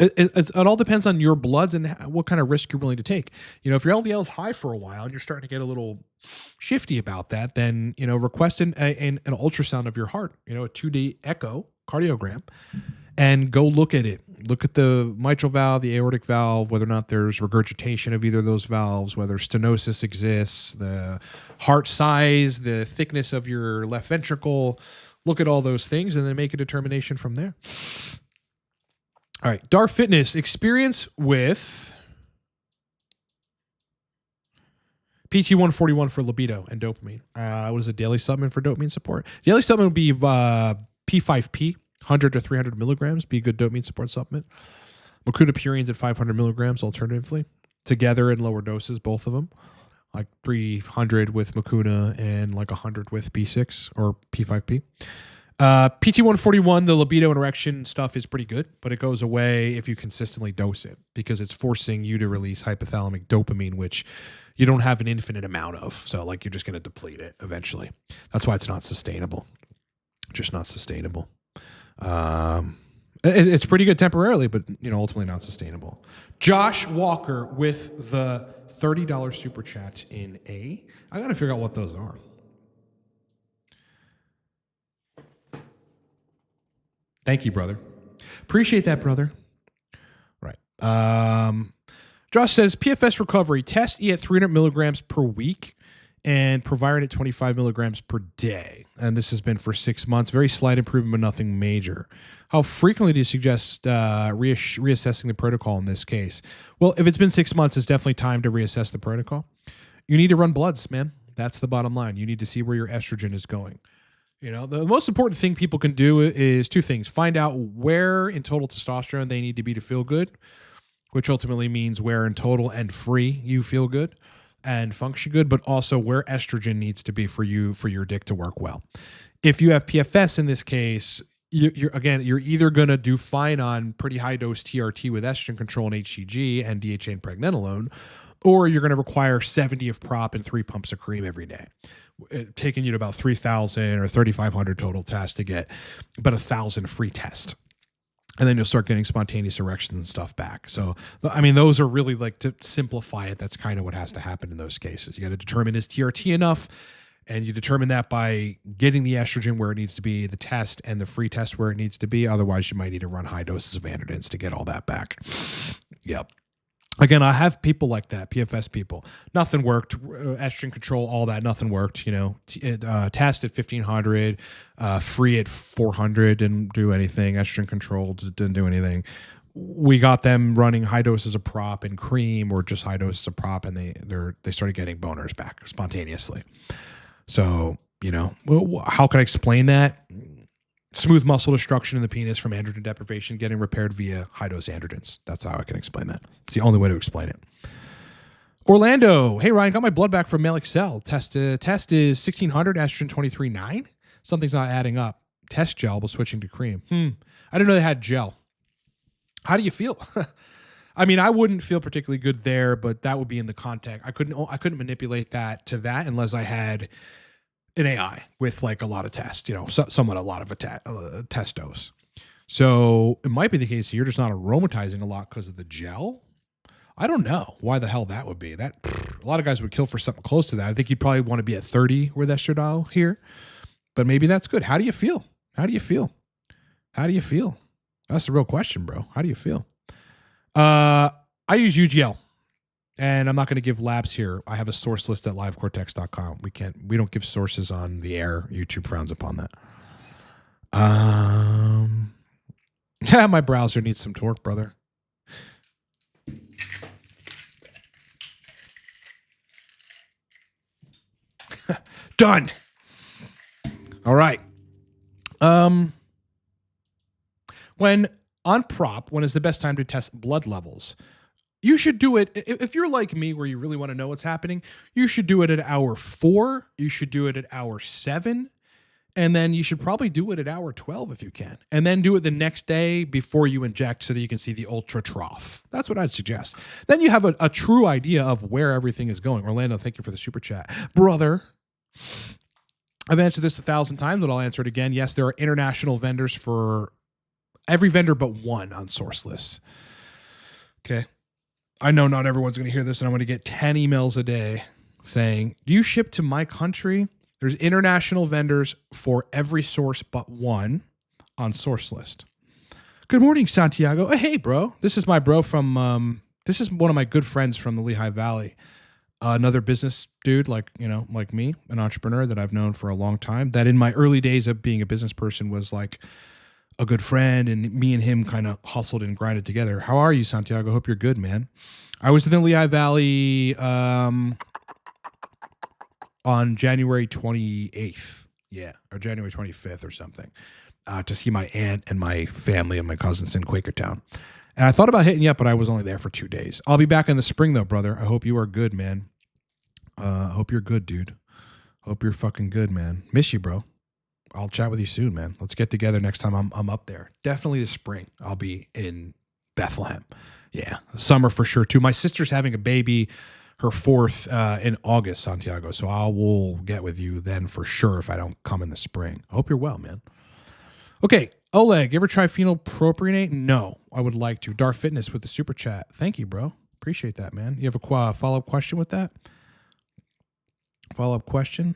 Speaker 2: it all depends on your bloods and what kind of risk you're willing to take. If your LDL is high for a while and you're starting to get a little shifty about that, then request an ultrasound of your heart, a 2D echo cardiogram, and go look at it. Look at the mitral valve, the aortic valve, whether or not there's regurgitation of either of those valves, whether stenosis exists, the heart size, the thickness of your left ventricle. Look at all those things and then make a determination from there. All right. Dar Fitness, experience with PT141 for libido and dopamine. What is a daily supplement for dopamine support? Daily supplement would be P5P. 100 to 300 milligrams, be a good dopamine support supplement. Mucuna purines at 500 milligrams alternatively. Together in lower doses, both of them. Like 300 with mucuna and like 100 with B6 or P5P. PT141, the libido and erection stuff is pretty good, but it goes away if you consistently dose it because it's forcing you to release hypothalamic dopamine, which you don't have an infinite amount of. So like you're just going to deplete it eventually. That's why it's not sustainable. Just not sustainable. It's pretty good temporarily, but ultimately not sustainable. Josh Walker with the $30 super chat in A. I got to figure out what those are. Thank you, brother. Appreciate that, brother. Right. Josh says PFS recovery test E at 300 milligrams per week and Proviron at 25 milligrams per day. And this has been for 6 months. Very slight improvement, but nothing major. How frequently do you suggest reassessing the protocol in this case? Well, if it's been 6 months, it's definitely time to reassess the protocol. You need to run bloods, man. That's the bottom line. You need to see where your estrogen is going. The most important thing people can do is two things. Find out where in total testosterone they need to be to feel good, which ultimately means where in total and free you feel good and function good, but also where estrogen needs to be for your dick to work well. If you have PFS in this case, you're either going to do fine on pretty high dose TRT with estrogen control and HCG and DHA and pregnenolone, or you're going to require 70 of prop and 3 pumps of cream every day, taking you to about 3,000 or 3,500 total tests to get about 1,000 free tests. And then you'll start getting spontaneous erections and stuff back. So, I mean, those are really like, to simplify it, that's kind of what has to happen in those cases. You got to determine is TRT enough, and you determine that by getting the estrogen where it needs to be, the test and the free test where it needs to be. Otherwise, you might need to run high doses of androgens to get all that back. Yep. Again, I have people like that, PFS people. Nothing worked. Estrogen control, all that, nothing worked. Test at 1,500, free at 400, didn't do anything. Estrogen control didn't do anything. We got them running high doses of prop and cream, or just high doses of prop, and they started getting boners back spontaneously. So, how can I explain that? Smooth muscle destruction in the penis from androgen deprivation getting repaired via high-dose androgens. That's how I can explain that. It's the only way to explain it. Orlando. Hey, Ryan, got my blood back from Male Excel. Test is 1,600, estrogen 23.9. Something's not adding up. Test gel, but switching to cream. I didn't know they had gel. How do you feel? I mean, I wouldn't feel particularly good there, but that would be in the context. I couldn't manipulate that to that unless I had an AI with like a lot of test, somewhat a lot of testos. So it might be the case that you're just not aromatizing a lot because of the gel. I don't know why the hell that would be. That a lot of guys would kill for something close to that. I think you'd probably want to be at 30 with estradiol here, but maybe that's good. How do you feel? How do you feel? How do you feel? That's the real question, bro. How do you feel? I use UGL, and I'm not going to give labs here. I have a source list at livecortex.com. We don't give sources on the air. YouTube frowns upon that. Yeah, my browser needs some torque, brother. Done. All right. When on prop, when is the best time to test blood levels? You should do it. If you're like me, where you really want to know what's happening, you should do it at hour 4. You should do it at hour 7. And then you should probably do it at hour 12 if you can. And then do it the next day before you inject so that you can see the ultra trough. That's what I'd suggest. Then you have a true idea of where everything is going. Orlando, thank you for the super chat. Brother, I've answered this 1,000 times, but I'll answer it again. Yes, there are international vendors for every vendor but one on source lists. Okay. I know not everyone's going to hear this, and I'm going to get 10 emails a day saying, do you ship to my country? There's international vendors for every source but one on source list. Good morning, Santiago. Hey, bro. This is my bro from, this is one of my good friends from the Lehigh Valley. Another business dude like me, an entrepreneur that I've known for a long time, that in my early days of being a business person was like a good friend, and me and him kind of hustled and grinded together. How are you, Santiago? Hope you're good, man. I was in the Lehigh Valley, on January 28th, or January 25th or something, to see my aunt and my family and my cousins in Quakertown. And I thought about hitting you up, but I was only there for 2 days. I'll be back in the spring, though, brother. I hope you are good, man. Hope you're good, dude. Hope you're fucking good, man. Miss you, bro. I'll chat with you soon, man. Let's get together next time I'm up there. Definitely the spring. I'll be in Bethlehem. Yeah, summer for sure, too. My sister's having a baby, her 4th in August, Santiago. So I will get with you then for sure if I don't come in the spring. I hope you're well, man. Okay, Oleg, ever try phenylpropionate? No, I would like to. Dar Fitness with the super chat. Thank you, bro. Appreciate that, man. You have a follow-up question with that? Follow-up question?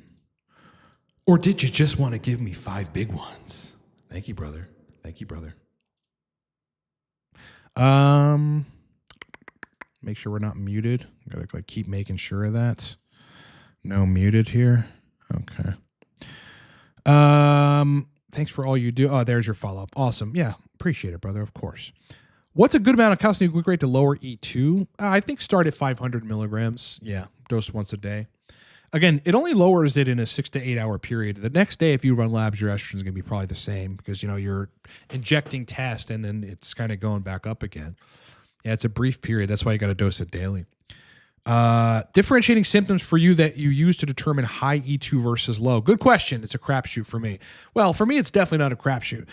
Speaker 2: Or did you just want to give me 5 big ones? Thank you, brother. Thank you, brother. Make sure we're not muted. Gotta keep making sure of that. No muted here. Okay. Thanks for all you do. Oh, there's your follow-up. Awesome. Yeah, appreciate it, brother. Of course. What's a good amount of calcium glucarate to lower E2? I think start at 500 milligrams. Yeah, dose once a day. Again, it only lowers it in a 6 to 8 hour period. The next day, if you run labs, your estrogen is going to be probably the same because, you're injecting test and then it's kind of going back up again. Yeah, it's a brief period. That's why you got to dose it daily. Differentiating symptoms for you that you use to determine high E2 versus low. Good question. It's a crapshoot for me. Well, for me, it's definitely not a crapshoot.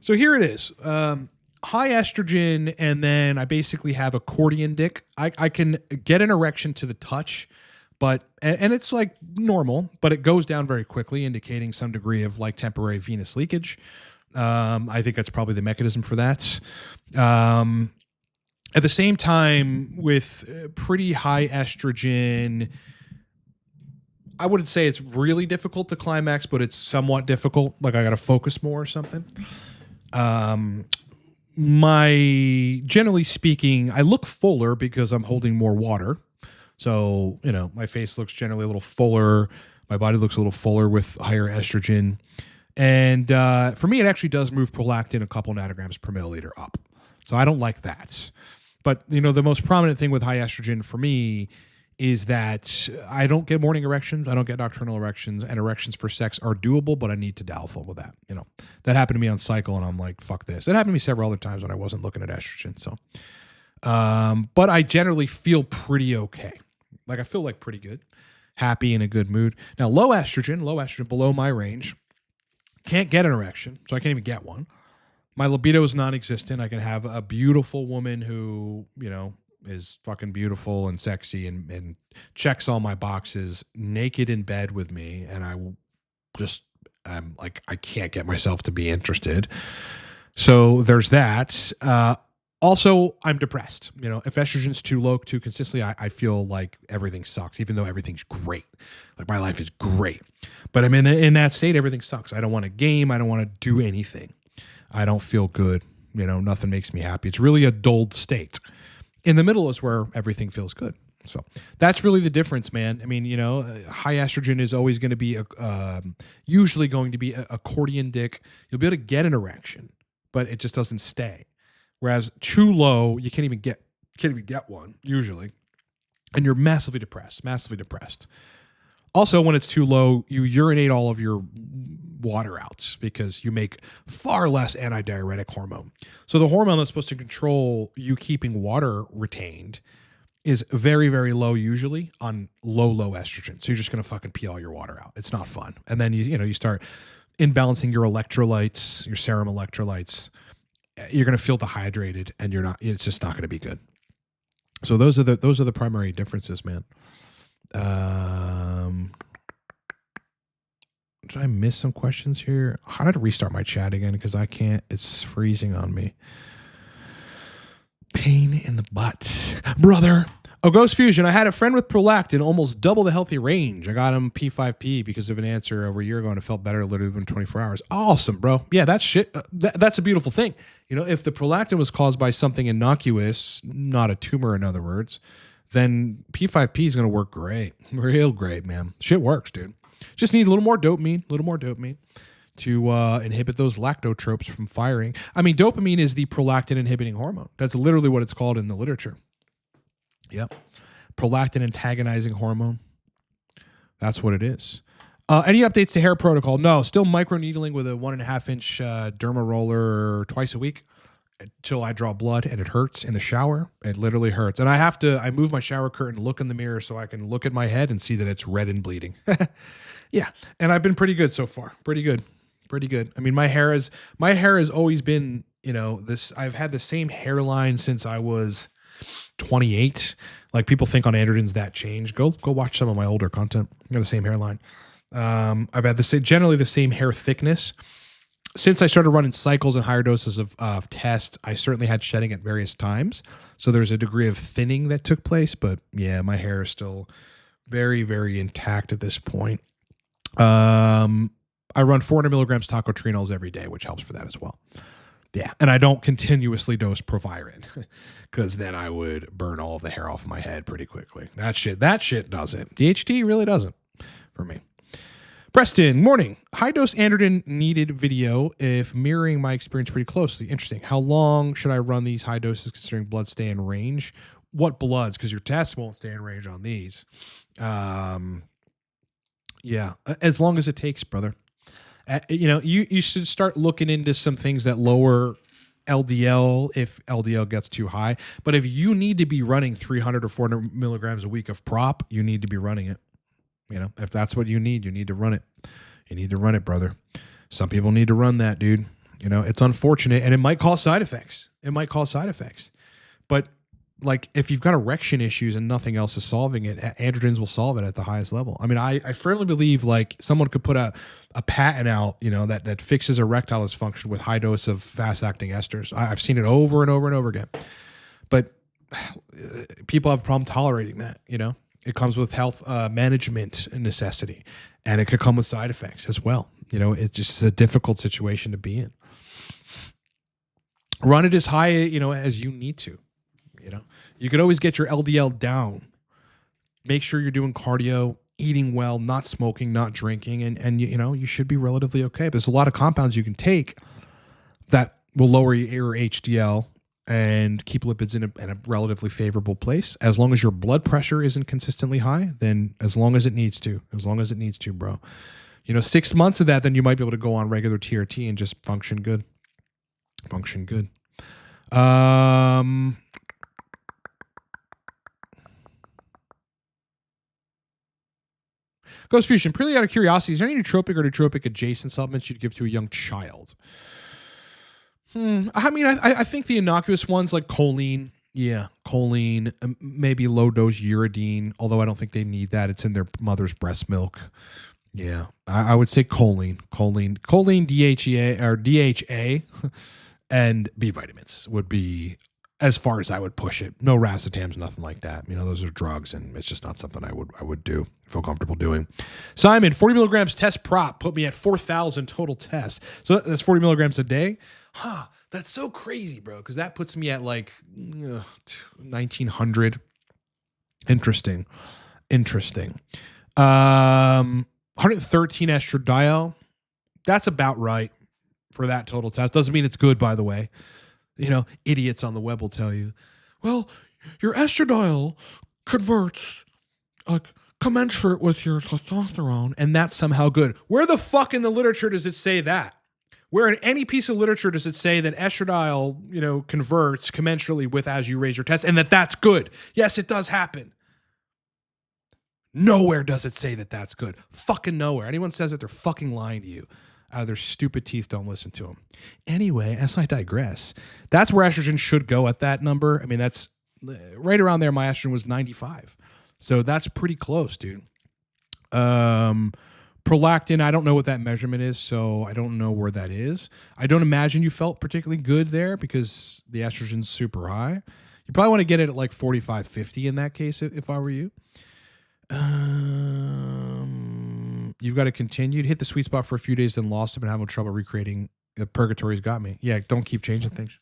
Speaker 2: So here it is. High estrogen, and then I basically have accordion dick. I can get an erection to the touch, and it's like normal, but it goes down very quickly, indicating some degree of like temporary venous leakage. I think that's probably the mechanism for that. At the same time, with pretty high estrogen, I wouldn't say it's really difficult to climax, but it's somewhat difficult. Like I got to focus more or something. Generally speaking, I look fuller because I'm holding more water. So, my face looks generally a little fuller. My body looks a little fuller with higher estrogen. And for me, it actually does move prolactin a couple nanograms per milliliter up. So I don't like that. But, the most prominent thing with high estrogen for me is that I don't get morning erections. I don't get nocturnal erections, and erections for sex are doable, but I need tadalafil with that. That happened to me on cycle, and I'm like, fuck this. It happened to me several other times when I wasn't looking at estrogen. So, but I generally feel pretty okay. Like I feel like pretty good, happy, in a good mood. Now, low estrogen below my range, can't get an erection, so I can't even get one. My libido is non-existent. I can have a beautiful woman who, is fucking beautiful and sexy and checks all my boxes naked in bed with me, and just like I can't get myself to be interested. So there's that. Also, I'm depressed. You know, if estrogen's too low, too consistently, I feel like everything sucks, even though everything's great. Like my life is great, but I'm in that state. Everything sucks. I don't want to game. I don't want to do anything. I don't feel good. You know, nothing makes me happy. It's really a dulled state. In the middle is where everything feels good. So that's really the difference, man. I mean, you know, high estrogen is always going to be usually going to be a accordion dick. You'll be able to get an erection, but it just doesn't stay. Whereas too low, you can't even get one usually, and you're massively depressed. Also, when it's too low, you urinate all of your water out because you make far less antidiuretic hormone. So the hormone that's supposed to control you keeping water retained is very, very low usually on low estrogen. So you're just going to fucking pee all your water out. It's not fun. And then you start imbalancing your electrolytes, your serum electrolytes. You're going to feel dehydrated and it's just not going to be good. So those are the primary differences, man. Did I miss some questions here? How did I restart my chat again? Because I can't, it's freezing on me. Pain in the butt, brother. Oh, Ghost Fusion. I had a friend with prolactin, almost double the healthy range. I got him P5P because of an answer over a year ago, and it felt better literally within 24 hours. Awesome, bro. Yeah, that's shit. That's a beautiful thing. You know, if the prolactin was caused by something innocuous, not a tumor, in other words, then P5P is going to work great. Real great, man. Shit works, dude. Just need a little more dopamine to inhibit those lactotropes from firing. I mean, dopamine is the prolactin inhibiting hormone. That's literally what it's called in the literature. Yep. Prolactin antagonizing hormone. That's what it is. Any updates to hair protocol? No, still microneedling with a 1.5 inch derma roller twice a week until I draw blood, and it hurts in the shower. It literally hurts. And I move my shower curtain, look in the mirror so I can look at my head and see that it's red and bleeding. Yeah. And I've been pretty good so far. Pretty good. I mean, my hair has always been, you know, I've had the same hairline since I was 28. Like, people think on androgens that changed. Go watch some of my older content. I got the same hairline. I've had generally the same hair thickness since I started running cycles and higher doses of test. I certainly had shedding at various times, so there's a degree of thinning that took place. But yeah, my hair is still very, very intact at this point. I run 400 milligrams tacotrienols every day, which helps for that as well. Yeah. And I don't continuously dose Proviron because then I would burn all of the hair off my head pretty quickly. That shit doesn't. DHT really doesn't for me. Preston, morning. High dose androgen needed video if mirroring my experience pretty closely. Interesting. How long should I run these high doses considering blood stay in range? What bloods? Because your tests won't stay in range on these. Yeah. As long as it takes, brother. You know, you should start looking into some things that lower LDL if LDL gets too high. But if you need to be running 300 or 400 milligrams a week of prop, you need to be running it. You know, if that's what you need to run it. You need to run it, brother. Some people need to run that, dude. You know, it's unfortunate, and it might cause side effects. But like, if you've got erection issues and nothing else is solving it, androgens will solve it at the highest level. I mean, I firmly believe like someone could put a patent out, you know, that fixes erectile dysfunction with high dose of fast acting esters. I've seen it over and over and over again, but people have a problem tolerating that. You know, it comes with health management necessity, and it could come with side effects as well. You know, it's just a difficult situation to be in. Run it as high, you know, as you need to. You know, you could always get your LDL down. Make sure you're doing cardio, eating well, not smoking, not drinking, and you know, you should be relatively okay. There's a lot of compounds you can take that will lower your HDL and keep lipids in a relatively favorable place. As long as your blood pressure isn't consistently high, then as long as it needs to, bro. You know, 6 months of that, then you might be able to go on regular TRT and just function good. Ghost Fusion, purely out of curiosity, is there any nootropic or nootropic adjacent supplements you'd give to a young child? I mean, I think the innocuous ones like choline, maybe low dose uridine, although I don't think they need that. It's in their mother's breast milk. Yeah, I would say choline, DHEA or DHA, and B vitamins would be as far as I would push it. No racetams, nothing like that. You know, those are drugs, and it's just not something I would feel comfortable doing. Simon, 40 milligrams test prop put me at 4,000 total tests. So that's 40 milligrams a day. Huh? That's so crazy, bro. Because that puts me at like 1,900. Interesting. 113 estradiol. That's about right for that total test. Doesn't mean it's good, by the way. You know, idiots on the web will tell you, well, your estradiol converts commensurate with your testosterone, and that's somehow good. Where the fuck in the literature does it say that? Where in any piece of literature does it say that estradiol, converts commensurately with as you raise your test, and that's good? Yes, it does happen. Nowhere does it say that that's good. Fucking nowhere. Anyone says that, they're fucking lying to you. Out of their stupid teeth, don't listen to them. Anyway, as I digress, that's where estrogen should go at that number. I mean, that's right around there. My estrogen was 95. So that's pretty close, dude. Prolactin, I don't know what that measurement is, so I don't know where that is. I don't imagine you felt particularly good there because the estrogen's super high. You probably want to get it at like 45, 50 in that case if I were you. You've got to continue to hit the sweet spot for a few days, then lost it and having trouble recreating. Purgatory's got me. Yeah, don't keep changing things.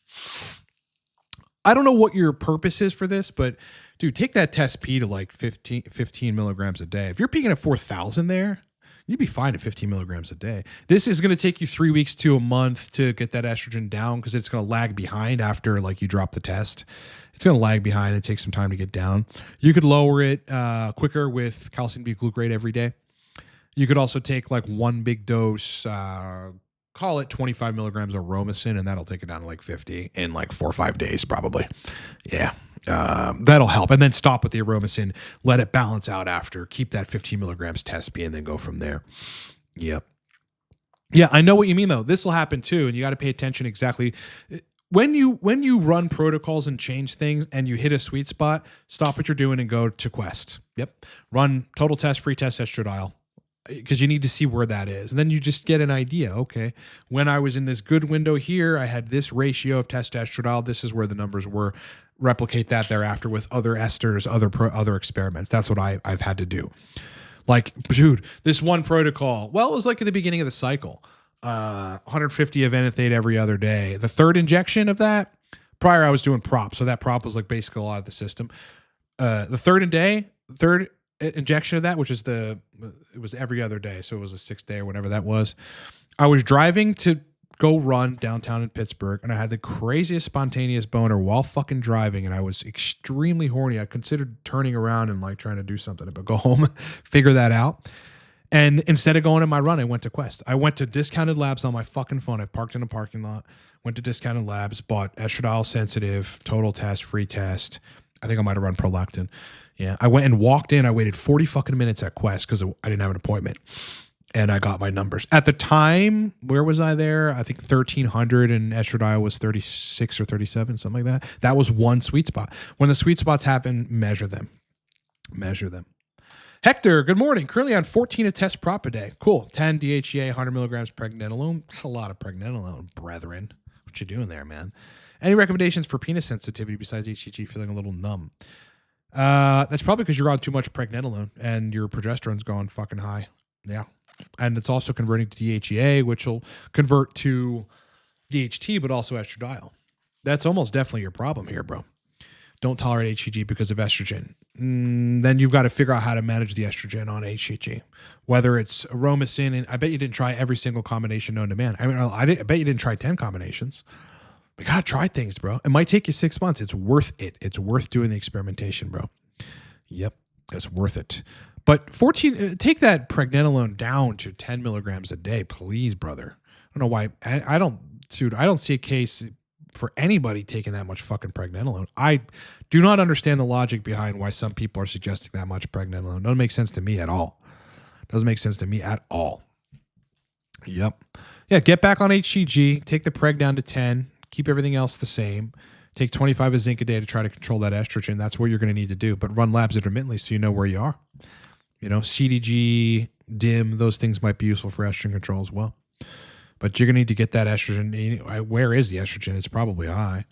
Speaker 2: I don't know what your purpose is for this, but dude, take that test P to like 15 milligrams a day. If you're peaking at 4,000 there, you'd be fine at 15 milligrams a day. This is going to take you 3 weeks to a month to get that estrogen down because it's going to lag behind after like you drop the test. It's going to lag behind and take some time to get down. You could lower it quicker with calcium B-glucarate every day. You could also take like one big dose, call it 25 milligrams of Aromacin, and that'll take it down to like 50 in like 4 or 5 days probably. Yeah. That'll help. And then stop with the Aromacin, let it balance out after, keep that 15 milligrams test B, and then go from there. Yep. Yeah, I know what you mean though. This will happen too, and you got to pay attention exactly. When you run protocols and change things and you hit a sweet spot, stop what you're doing and go to Quest. Yep. Run total test, free test, estradiol. Because you need to see where that is. And then you just get an idea. Okay, when I was in this good window here, I had this ratio of test to estradiol. This is where the numbers were. Replicate that thereafter with other esters, other experiments. That's what I've had to do. Like, dude, this one protocol, well, it was like at the beginning of the cycle. 150 of enethate every other day. The third injection of that, prior I was doing prop. So that prop was like basically a lot of the system. The third injection of that, which is it was every other day, so it was a 6th day or whatever that was. I was driving to go run downtown in Pittsburgh, and I had the craziest spontaneous boner while fucking driving, and I was extremely horny. I considered turning around and like trying to do something, but go home, figure that out. And instead of going on my run, I went to Quest. I went to Discounted Labs on my fucking phone. I parked in a parking lot, went to Discounted Labs, bought estradiol sensitive, total test, free test. I think I might have run prolactin. Yeah, I went and walked in. I waited 40 fucking minutes at Quest because I didn't have an appointment. And I got my numbers. At the time, where was I there? I think 1,300 and estradiol was 36 or 37, something like that. That was one sweet spot. When the sweet spots happen, measure them. Measure them. Hector, good morning. Currently on 14 a test prop a day. Cool. 10 DHEA, 100 milligrams pregnenolone. That's a lot of pregnenolone, brethren. What you doing there, man? Any recommendations for penis sensitivity besides HCG feeling a little numb? That's probably because you're on too much pregnenolone and your progesterone's gone fucking high. Yeah. And it's also converting to DHEA, which will convert to DHT, but also estradiol. That's almost definitely your problem here, bro. Don't tolerate HCG because of estrogen. Then you've got to figure out how to manage the estrogen on HCG. Whether it's Aromacin, and I bet you didn't try every single combination known to man. I mean, I bet you didn't try 10 combinations. We got to try things, bro. It might take you 6 months. It's worth it. It's worth doing the experimentation, bro. Yep, it's worth it. But take that pregnenolone down to 10 milligrams a day, please, brother. I don't know why. I don't see a case for anybody taking that much fucking pregnenolone. I do not understand the logic behind why some people are suggesting that much pregnenolone. Doesn't make sense to me at all. Doesn't make sense to me at all. Yep. Yeah, get back on HCG. Take the preg down to 10. Keep everything else the same. Take 25 of zinc a day to try to control that estrogen. That's what you're going to need to do. But run labs intermittently so you know where you are. You know, CDG dim, those things might be useful for estrogen control as well. But you're going to need to get that estrogen. Where is the estrogen? It's probably high.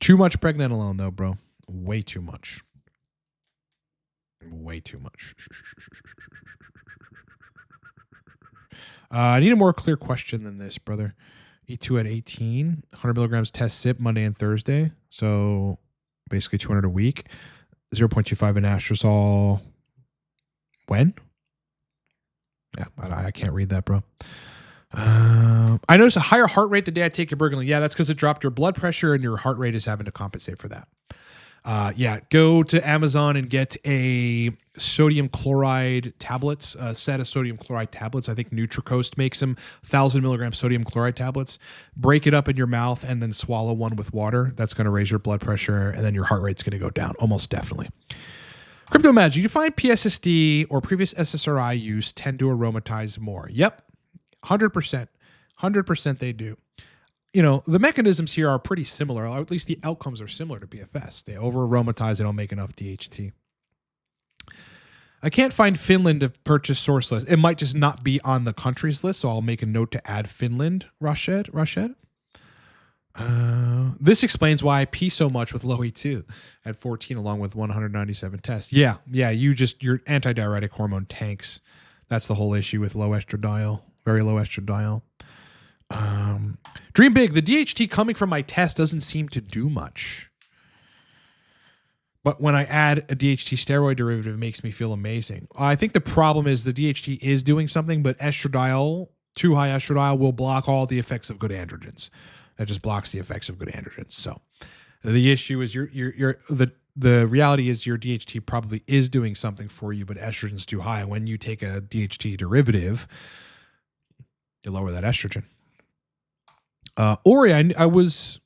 Speaker 2: Too much pregnenolone, though, bro. Way too much. Way too much. I need a more clear question than this, brother. E2 at 18, 100 milligrams test sip Monday and Thursday. So basically 200 a week. 0.25 in anastrozole. When? Yeah, I can't read that, bro. I noticed a higher heart rate the day I take Burgundy. Yeah, that's because it dropped your blood pressure and your heart rate is having to compensate for that. Yeah, go to Amazon and get a sodium chloride tablets, a set of sodium chloride tablets. I think Nutricoast makes them 1,000 milligram sodium chloride tablets. Break it up in your mouth and then swallow one with water. That's going to raise your blood pressure and then your heart rate's going to go down, almost definitely. Crypto Magic, you find PSSD or previous SSRI use tend to aromatize more. Yep, 100%. 100% they do. You know, the mechanisms here are pretty similar, or at least the outcomes are similar to BFS. They over-aromatize, they don't make enough DHT. I can't find Finland to purchase source list. It might just not be on the countries list, so I'll make a note to add Finland, Rashed. This explains why I pee so much with low E2 at 14 along with 197 tests. Yeah, your antidiuretic hormone tanks. That's the whole issue with low estradiol, very low estradiol. Dream big. The DHT coming from my test doesn't seem to do much. But when I add a DHT steroid derivative, it makes me feel amazing. I think the problem is the DHT is doing something, but estradiol, too high estradiol, will block all the effects of good androgens. That just blocks the effects of good androgens. So the issue is the reality is your DHT probably is doing something for you, but estrogen's too high. When you take a DHT derivative, you lower that estrogen. Ori, I was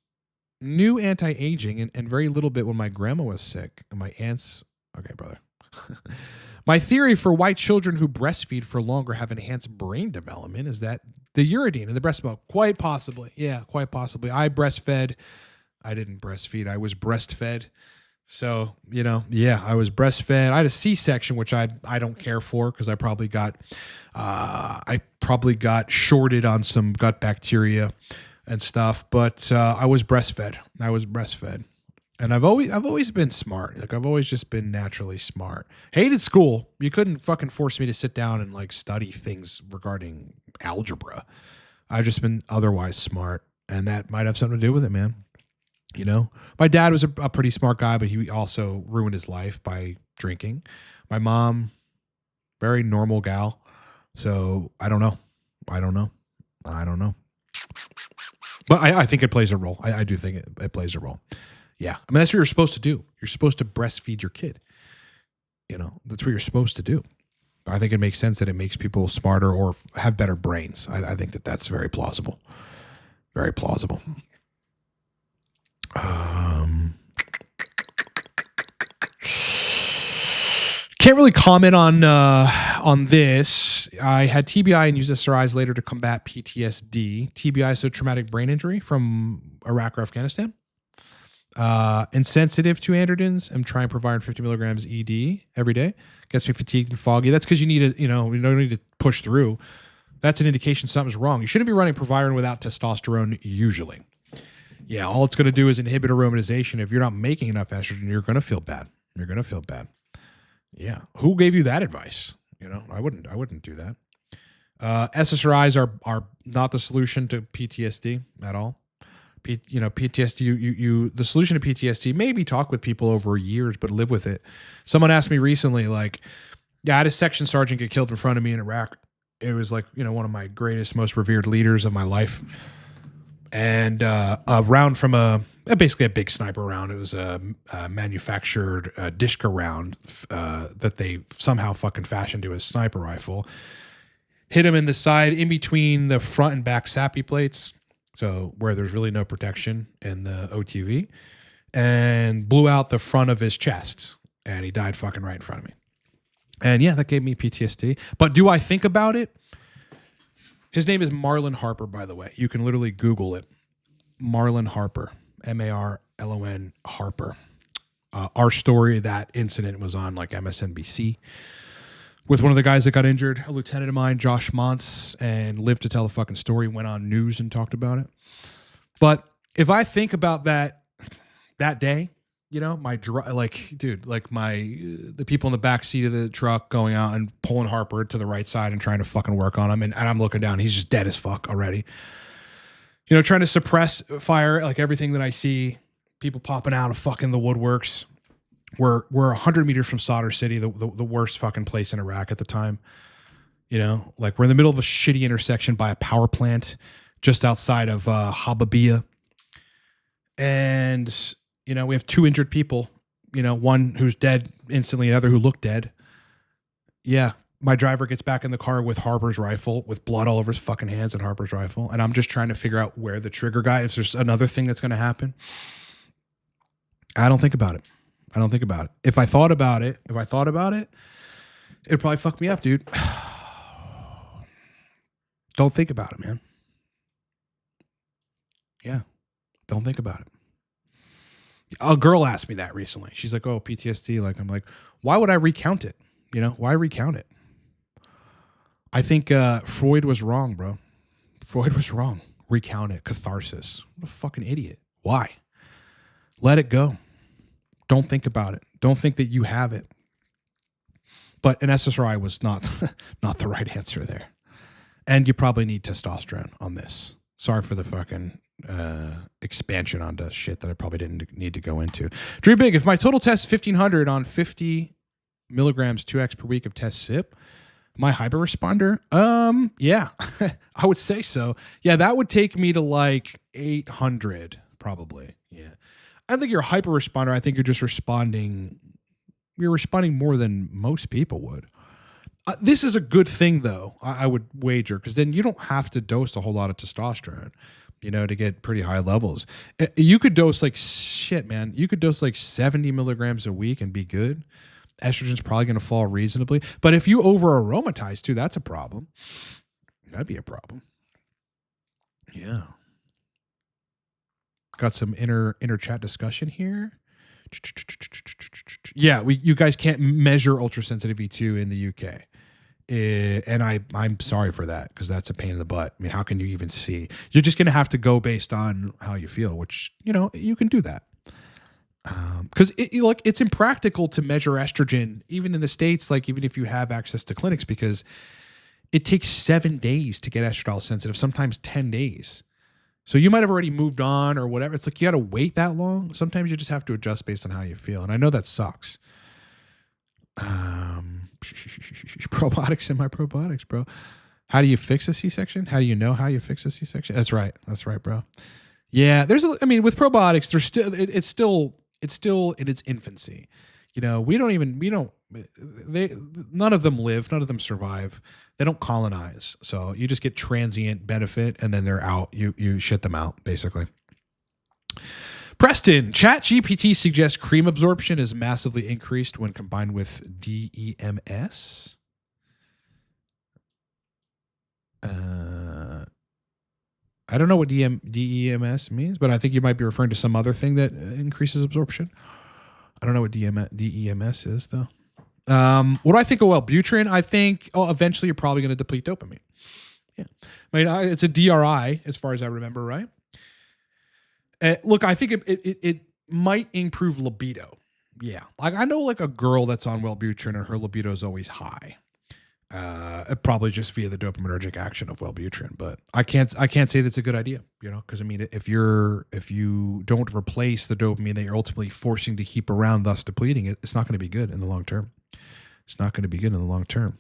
Speaker 2: new anti-aging and very little bit when my grandma was sick. And my aunts... Okay, brother. My theory for why children who breastfeed for longer have enhanced brain development is that the uridine in the breast milk. Quite possibly. Yeah, quite possibly. I breastfed. I didn't breastfeed. I was breastfed. So, I was breastfed. I had a C-section, which I don't care for because I probably got shorted on some gut bacteria and stuff. But I was breastfed. And I've always been smart. Like I've always just been naturally smart. Hated school. You couldn't fucking force me to sit down and like study things regarding algebra. I've just been otherwise smart, and that might have something to do with it, man. My dad was a pretty smart guy, but he also ruined his life by drinking. My mom, very normal gal. So I don't know. But I think it plays a role. I do think it plays a role. Yeah. I mean, that's what you're supposed to do. You're supposed to breastfeed your kid. That's what you're supposed to do. I think it makes sense that it makes people smarter or have better brains. I think that's very plausible. Very plausible. Can't really comment on this. I had TBI and used SRIs later to combat PTSD. TBI is a traumatic brain injury from Iraq or Afghanistan. Insensitive to androgens. I'm trying Proviron 50 milligrams ED every day. Gets me fatigued and foggy. That's because you don't need to push through. That's an indication something's wrong. You shouldn't be running Proviron without testosterone usually. Yeah, all it's going to do is inhibit aromatization. If you're not making enough estrogen, you're going to feel bad. Yeah. Who gave you that advice? I wouldn't do that. SSRIs are not the solution to PTSD at all. PTSD, the solution to PTSD, maybe talk with people over years, but live with it. Someone asked me recently, I had a section sergeant get killed in front of me in Iraq. It was one of my greatest, most revered leaders of my life. And a round from basically a big sniper round. It was a manufactured Dishka round that they somehow fucking fashioned to a sniper rifle. Hit him in the side, in between the front and back SAPI plates. So where there's really no protection in the OTV, and blew out the front of his chest, and he died fucking right in front of me. And yeah, that gave me PTSD. But do I think about it? His name is Marlon Harper, by the way. You can literally Google it. Marlon Harper, Marlon Harper. Our story, that incident was on MSNBC. with one of the guys that got injured, a lieutenant of mine, Josh Montz, and lived to tell the fucking story, went on news and talked about it. But if I think about that day, you know, the people in the back seat of the truck going out and pulling Harper to the right side and trying to fucking work on him. And I'm looking down, he's just dead as fuck already. You know, trying to suppress fire, like everything that I see, people popping out of fucking the woodworks. We're 100 meters from Sadr City, the worst fucking place in Iraq at the time. You know, like we're in the middle of a shitty intersection by a power plant just outside of Hababia. And, you know, we have 2 injured people, you know, one who's dead instantly, the other who looked dead. Yeah. My driver gets back in the car with Harper's rifle, with blood all over his fucking hands and Harper's rifle. And I'm just trying to figure out where the trigger guy, if there's another thing that's going to happen. I don't think about it. If I thought about it, it'd probably fuck me up, dude. Don't think about it, man. Yeah. Don't think about it. A girl asked me that recently. She's like, oh, PTSD. Like, I'm like, why would I recount it? You know, why recount it? I think Freud was wrong, bro. Freud was wrong. Recount it. Catharsis. What a fucking idiot. Why? Let it go. Don't think about it. Don't think that you have it. But an SSRI was not not the right answer there. And you probably need testosterone on this. Sorry for the fucking expansion onto shit that I probably didn't need to go into. Dream big. If my total test 1,500 on 50 milligrams 2x per week of test sip, my hyper responder? Yeah, I would say so. Yeah, that would take me to like 800 probably. Yeah. I think you're a hyper responder. I think you're just responding. You're responding more than most people would. This is a good thing though. I would wager, because then you don't have to dose a whole lot of testosterone, you know, to get pretty high levels. You could dose like shit, man. You could dose like 70 milligrams a week and be good. Estrogen's probably going to fall reasonably. But if you over aromatize too, that's a problem. That'd be a problem. Yeah. Got some inner chat discussion here. Yeah, you guys can't measure ultrasensitive E2 in the UK. And I'm sorry for that, because that's a pain in the butt. I mean, how can you even see? You're just going to have to go based on how you feel, which, you know, you can do that. Because it's impractical to measure estrogen, even in the States, like even if you have access to clinics, because it takes 7 days to get estradiol sensitive, sometimes 10 days. So you might have already moved on or whatever. It's like you got to wait that long. Sometimes you just have to adjust based on how you feel. And I know that sucks. Probiotics in my probiotics, bro. How do you fix a C-section? How do you know how you fix a C-section? That's right. That's right, bro. Yeah, with probiotics, it's still in its infancy. You know, none of them live, none of them survive. They don't colonize. So you just get transient benefit and then they're out. You shit them out, basically. Preston, ChatGPT suggests cream absorption is massively increased when combined with DEMS. I don't know what DEMS means, but I think you might be referring to some other thing that increases absorption. I don't know what DEMS is, though. What do I think of Wellbutrin? I think, eventually you're probably going to deplete dopamine. Yeah. I mean, it's a DRI, as far as I remember, right? Look, I think it might improve libido. Yeah. Like, I know, like, a girl that's on Wellbutrin and her libido is always high. Probably just via the dopaminergic action of Wellbutrin, but I can't say that's a good idea, you know, because I mean, if you don't replace the dopamine that you're ultimately forcing to keep around, thus depleting it, it's not going to be good in the long term. It's not going to be good in the long term.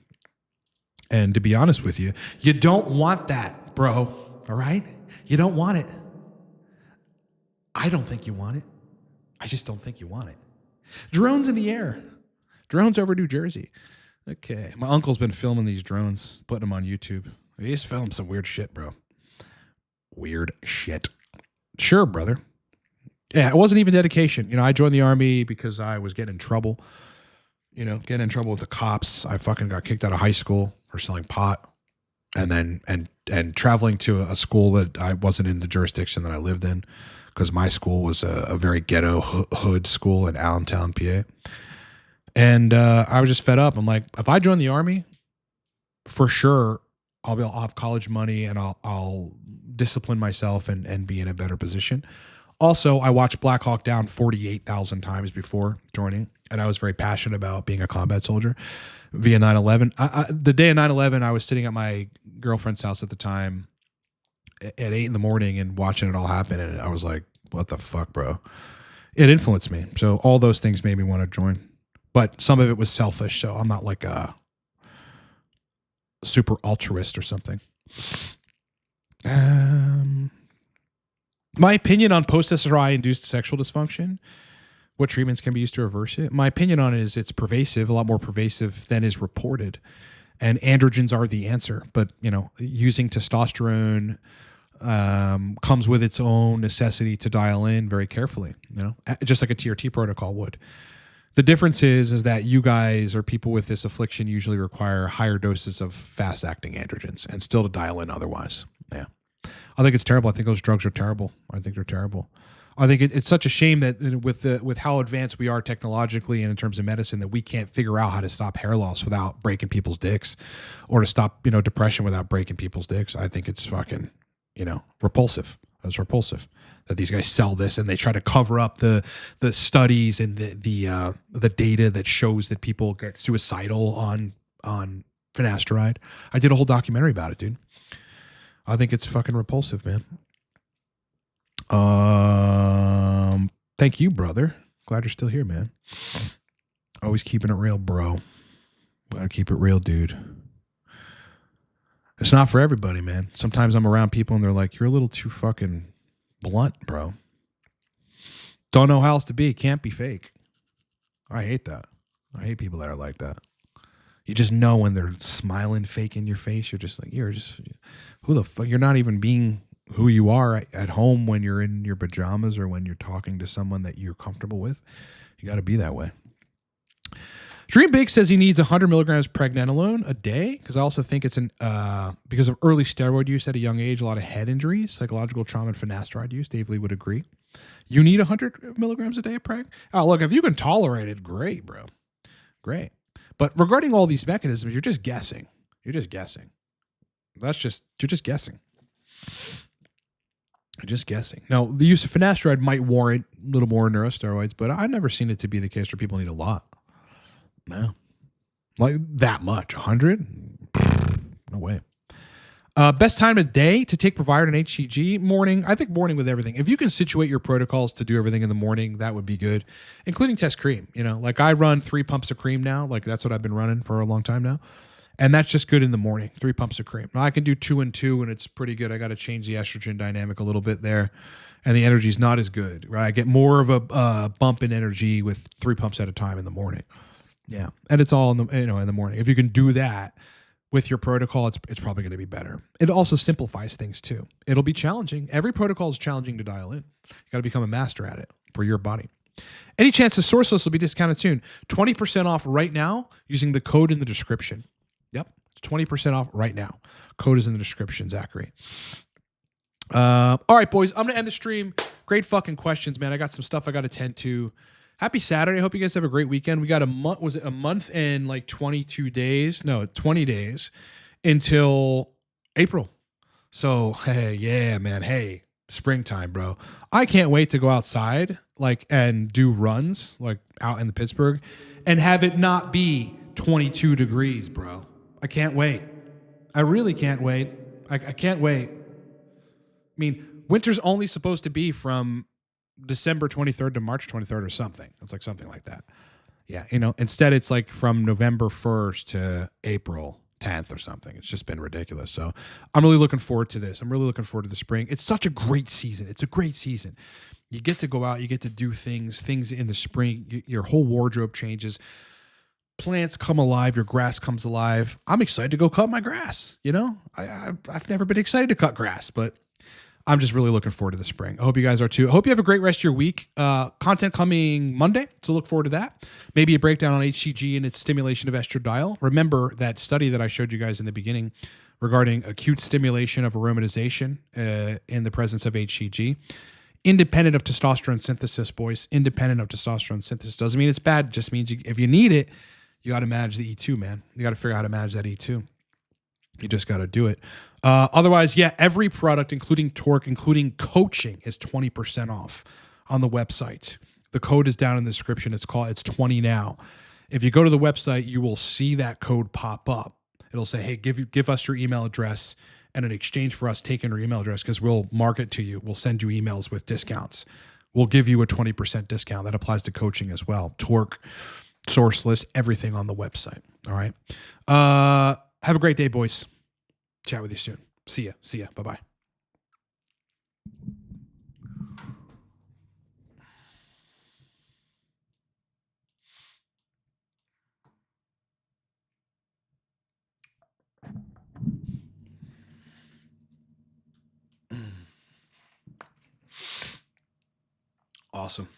Speaker 2: And to be honest with you, you don't want that, bro. All right, you don't want it. I don't think you want it. I just don't think you want it. Drones in the air. Drones over New Jersey. Okay. My uncle's been filming these drones, putting them on YouTube. He's filmed some weird shit, bro. Weird shit. Sure, brother. Yeah, it wasn't even dedication. You know, I joined the Army because I was getting in trouble. You know, getting in trouble with the cops. I fucking got kicked out of high school for selling pot. And then, and traveling to a school that I wasn't in the jurisdiction that I lived in, because my school was a very ghetto hood school in Allentown, PA. And I was just fed up. I'm like, if I join the Army, for sure, I'll have college money and I'll discipline myself and be in a better position. Also, I watched Black Hawk Down 48,000 times before joining, and I was very passionate about being a combat soldier via 9/11. The day of 9/11, I was sitting at my girlfriend's house at the time at 8 a.m. and watching it all happen, and I was like, what the fuck, bro? It influenced me. So all those things made me want to join. But some of it was selfish, so I'm not like a super altruist or something. My opinion on post-SSRI-induced sexual dysfunction, what treatments can be used to reverse it. My opinion on it is it's pervasive, a lot more pervasive than is reported. And androgens are the answer. But, using testosterone comes with its own necessity to dial in very carefully, just like a TRT protocol would. The difference is that you guys or people with this affliction usually require higher doses of fast-acting androgens and still to dial in otherwise. Yeah. I think it's terrible. I think those drugs are terrible. I think they're terrible. I think it's such a shame that with how advanced we are technologically and in terms of medicine that we can't figure out how to stop hair loss without breaking people's dicks or to stop, depression without breaking people's dicks. I think it's fucking, repulsive. It's repulsive that these guys sell this and they try to cover up the studies and the data that shows that people get suicidal on finasteride. I did a whole documentary about it, dude. I think it's fucking repulsive, man. Thank you, brother. Glad you're still here, man. Always keeping it real, bro. Gotta keep it real, dude. It's not for everybody, man. Sometimes I'm around people and they're like, you're a little too fucking blunt, bro. Don't know how else to be. Can't be fake. I hate that. I hate people that are like that. You just know when they're smiling fake in your face. You're just like, who the fuck? You're not even being who you are at home when you're in your pajamas or when you're talking to someone that you're comfortable with. You got to be that way. Dream Big says he needs 100 milligrams pregnenolone a day because I also think it's because of early steroid use at a young age, a lot of head injuries, psychological trauma, and finasteride use. Dave Lee would agree. You need 100 milligrams a day of preg? Oh, look, if you can tolerate it, great, bro. Great. But regarding all these mechanisms, you're just guessing. You're just guessing. You're just guessing. You're just guessing. Now, the use of finasteride might warrant a little more neurosteroids, but I've never seen it to be the case where people need a lot. No. Like that much. 100? No way. Best time of day to take Provider and HCG? Morning. I think morning with everything. If you can situate your protocols to do everything in the morning, that would be good, including test cream. Like I run 3 pumps of cream now. Like that's what I've been running for a long time now. And that's just good in the morning, 3 pumps of cream. Now I can do 2 and 2 and it's pretty good. I got to change the estrogen dynamic a little bit there. And the energy is not as good, right? I get more of a bump in energy with 3 pumps at a time in the morning. Yeah. And it's all in the morning. If you can do that with your protocol, it's probably going to be better. It also simplifies things too. It'll be challenging. Every protocol is challenging to dial in. You got to become a master at it for your body. Any chance the source list will be discounted soon? 20% off right now using the code in the description. Yep. 20% off right now. Code is in the description, Zachary. All right, boys. I'm going to end the stream. Great fucking questions, man. I got some stuff I got to tend to. Happy Saturday. I hope you guys have a great weekend. We got a month. Was it a month and like 22 days? No, 20 days until April. So, hey, yeah, man. Hey, springtime, bro. I can't wait to go outside and do runs out in the Pittsburgh and have it not be 22 degrees, bro. I can't wait. I really can't wait. I can't wait. I mean, winter's only supposed to be from December 23rd to March 23rd or something. It's like something like that. Yeah. Instead it's like from November 1st to April 10th or something. It's just been ridiculous. So I'm really looking forward to this. I'm really looking forward to the spring. It's such a great season. It's a great season. You get to go out, you get to do things in the spring. Your whole wardrobe changes. Plants come alive. Your grass comes alive. I'm excited to go cut my grass. I've never been excited to cut grass, but I'm just really looking forward to the spring. I hope you guys are too. I hope you have a great rest of your week. Content coming Monday, so look forward to that. Maybe a breakdown on HCG and its stimulation of estradiol. Remember that study that I showed you guys in the beginning regarding acute stimulation of aromatization in the presence of HCG. independent of testosterone synthesis, boys. Independent of testosterone synthesis. Doesn't mean it's bad. It just means if you need it, you got to manage the E2, man. You got to figure out how to manage that E2. You just got to do it. Otherwise, yeah, every product, including Torque, including coaching, is 20% off on the website. The code is down in the description. It's 20 now. If you go to the website, you will see that code pop up. It'll say, hey, give us your email address, and in exchange for us taking your email address, because we'll market to you, we'll send you emails with discounts. We'll give you a 20% discount. That applies to coaching as well. Torque, source list, everything on the website. All right. Have a great day, boys. Chat with you soon. See ya. Bye-bye. Awesome.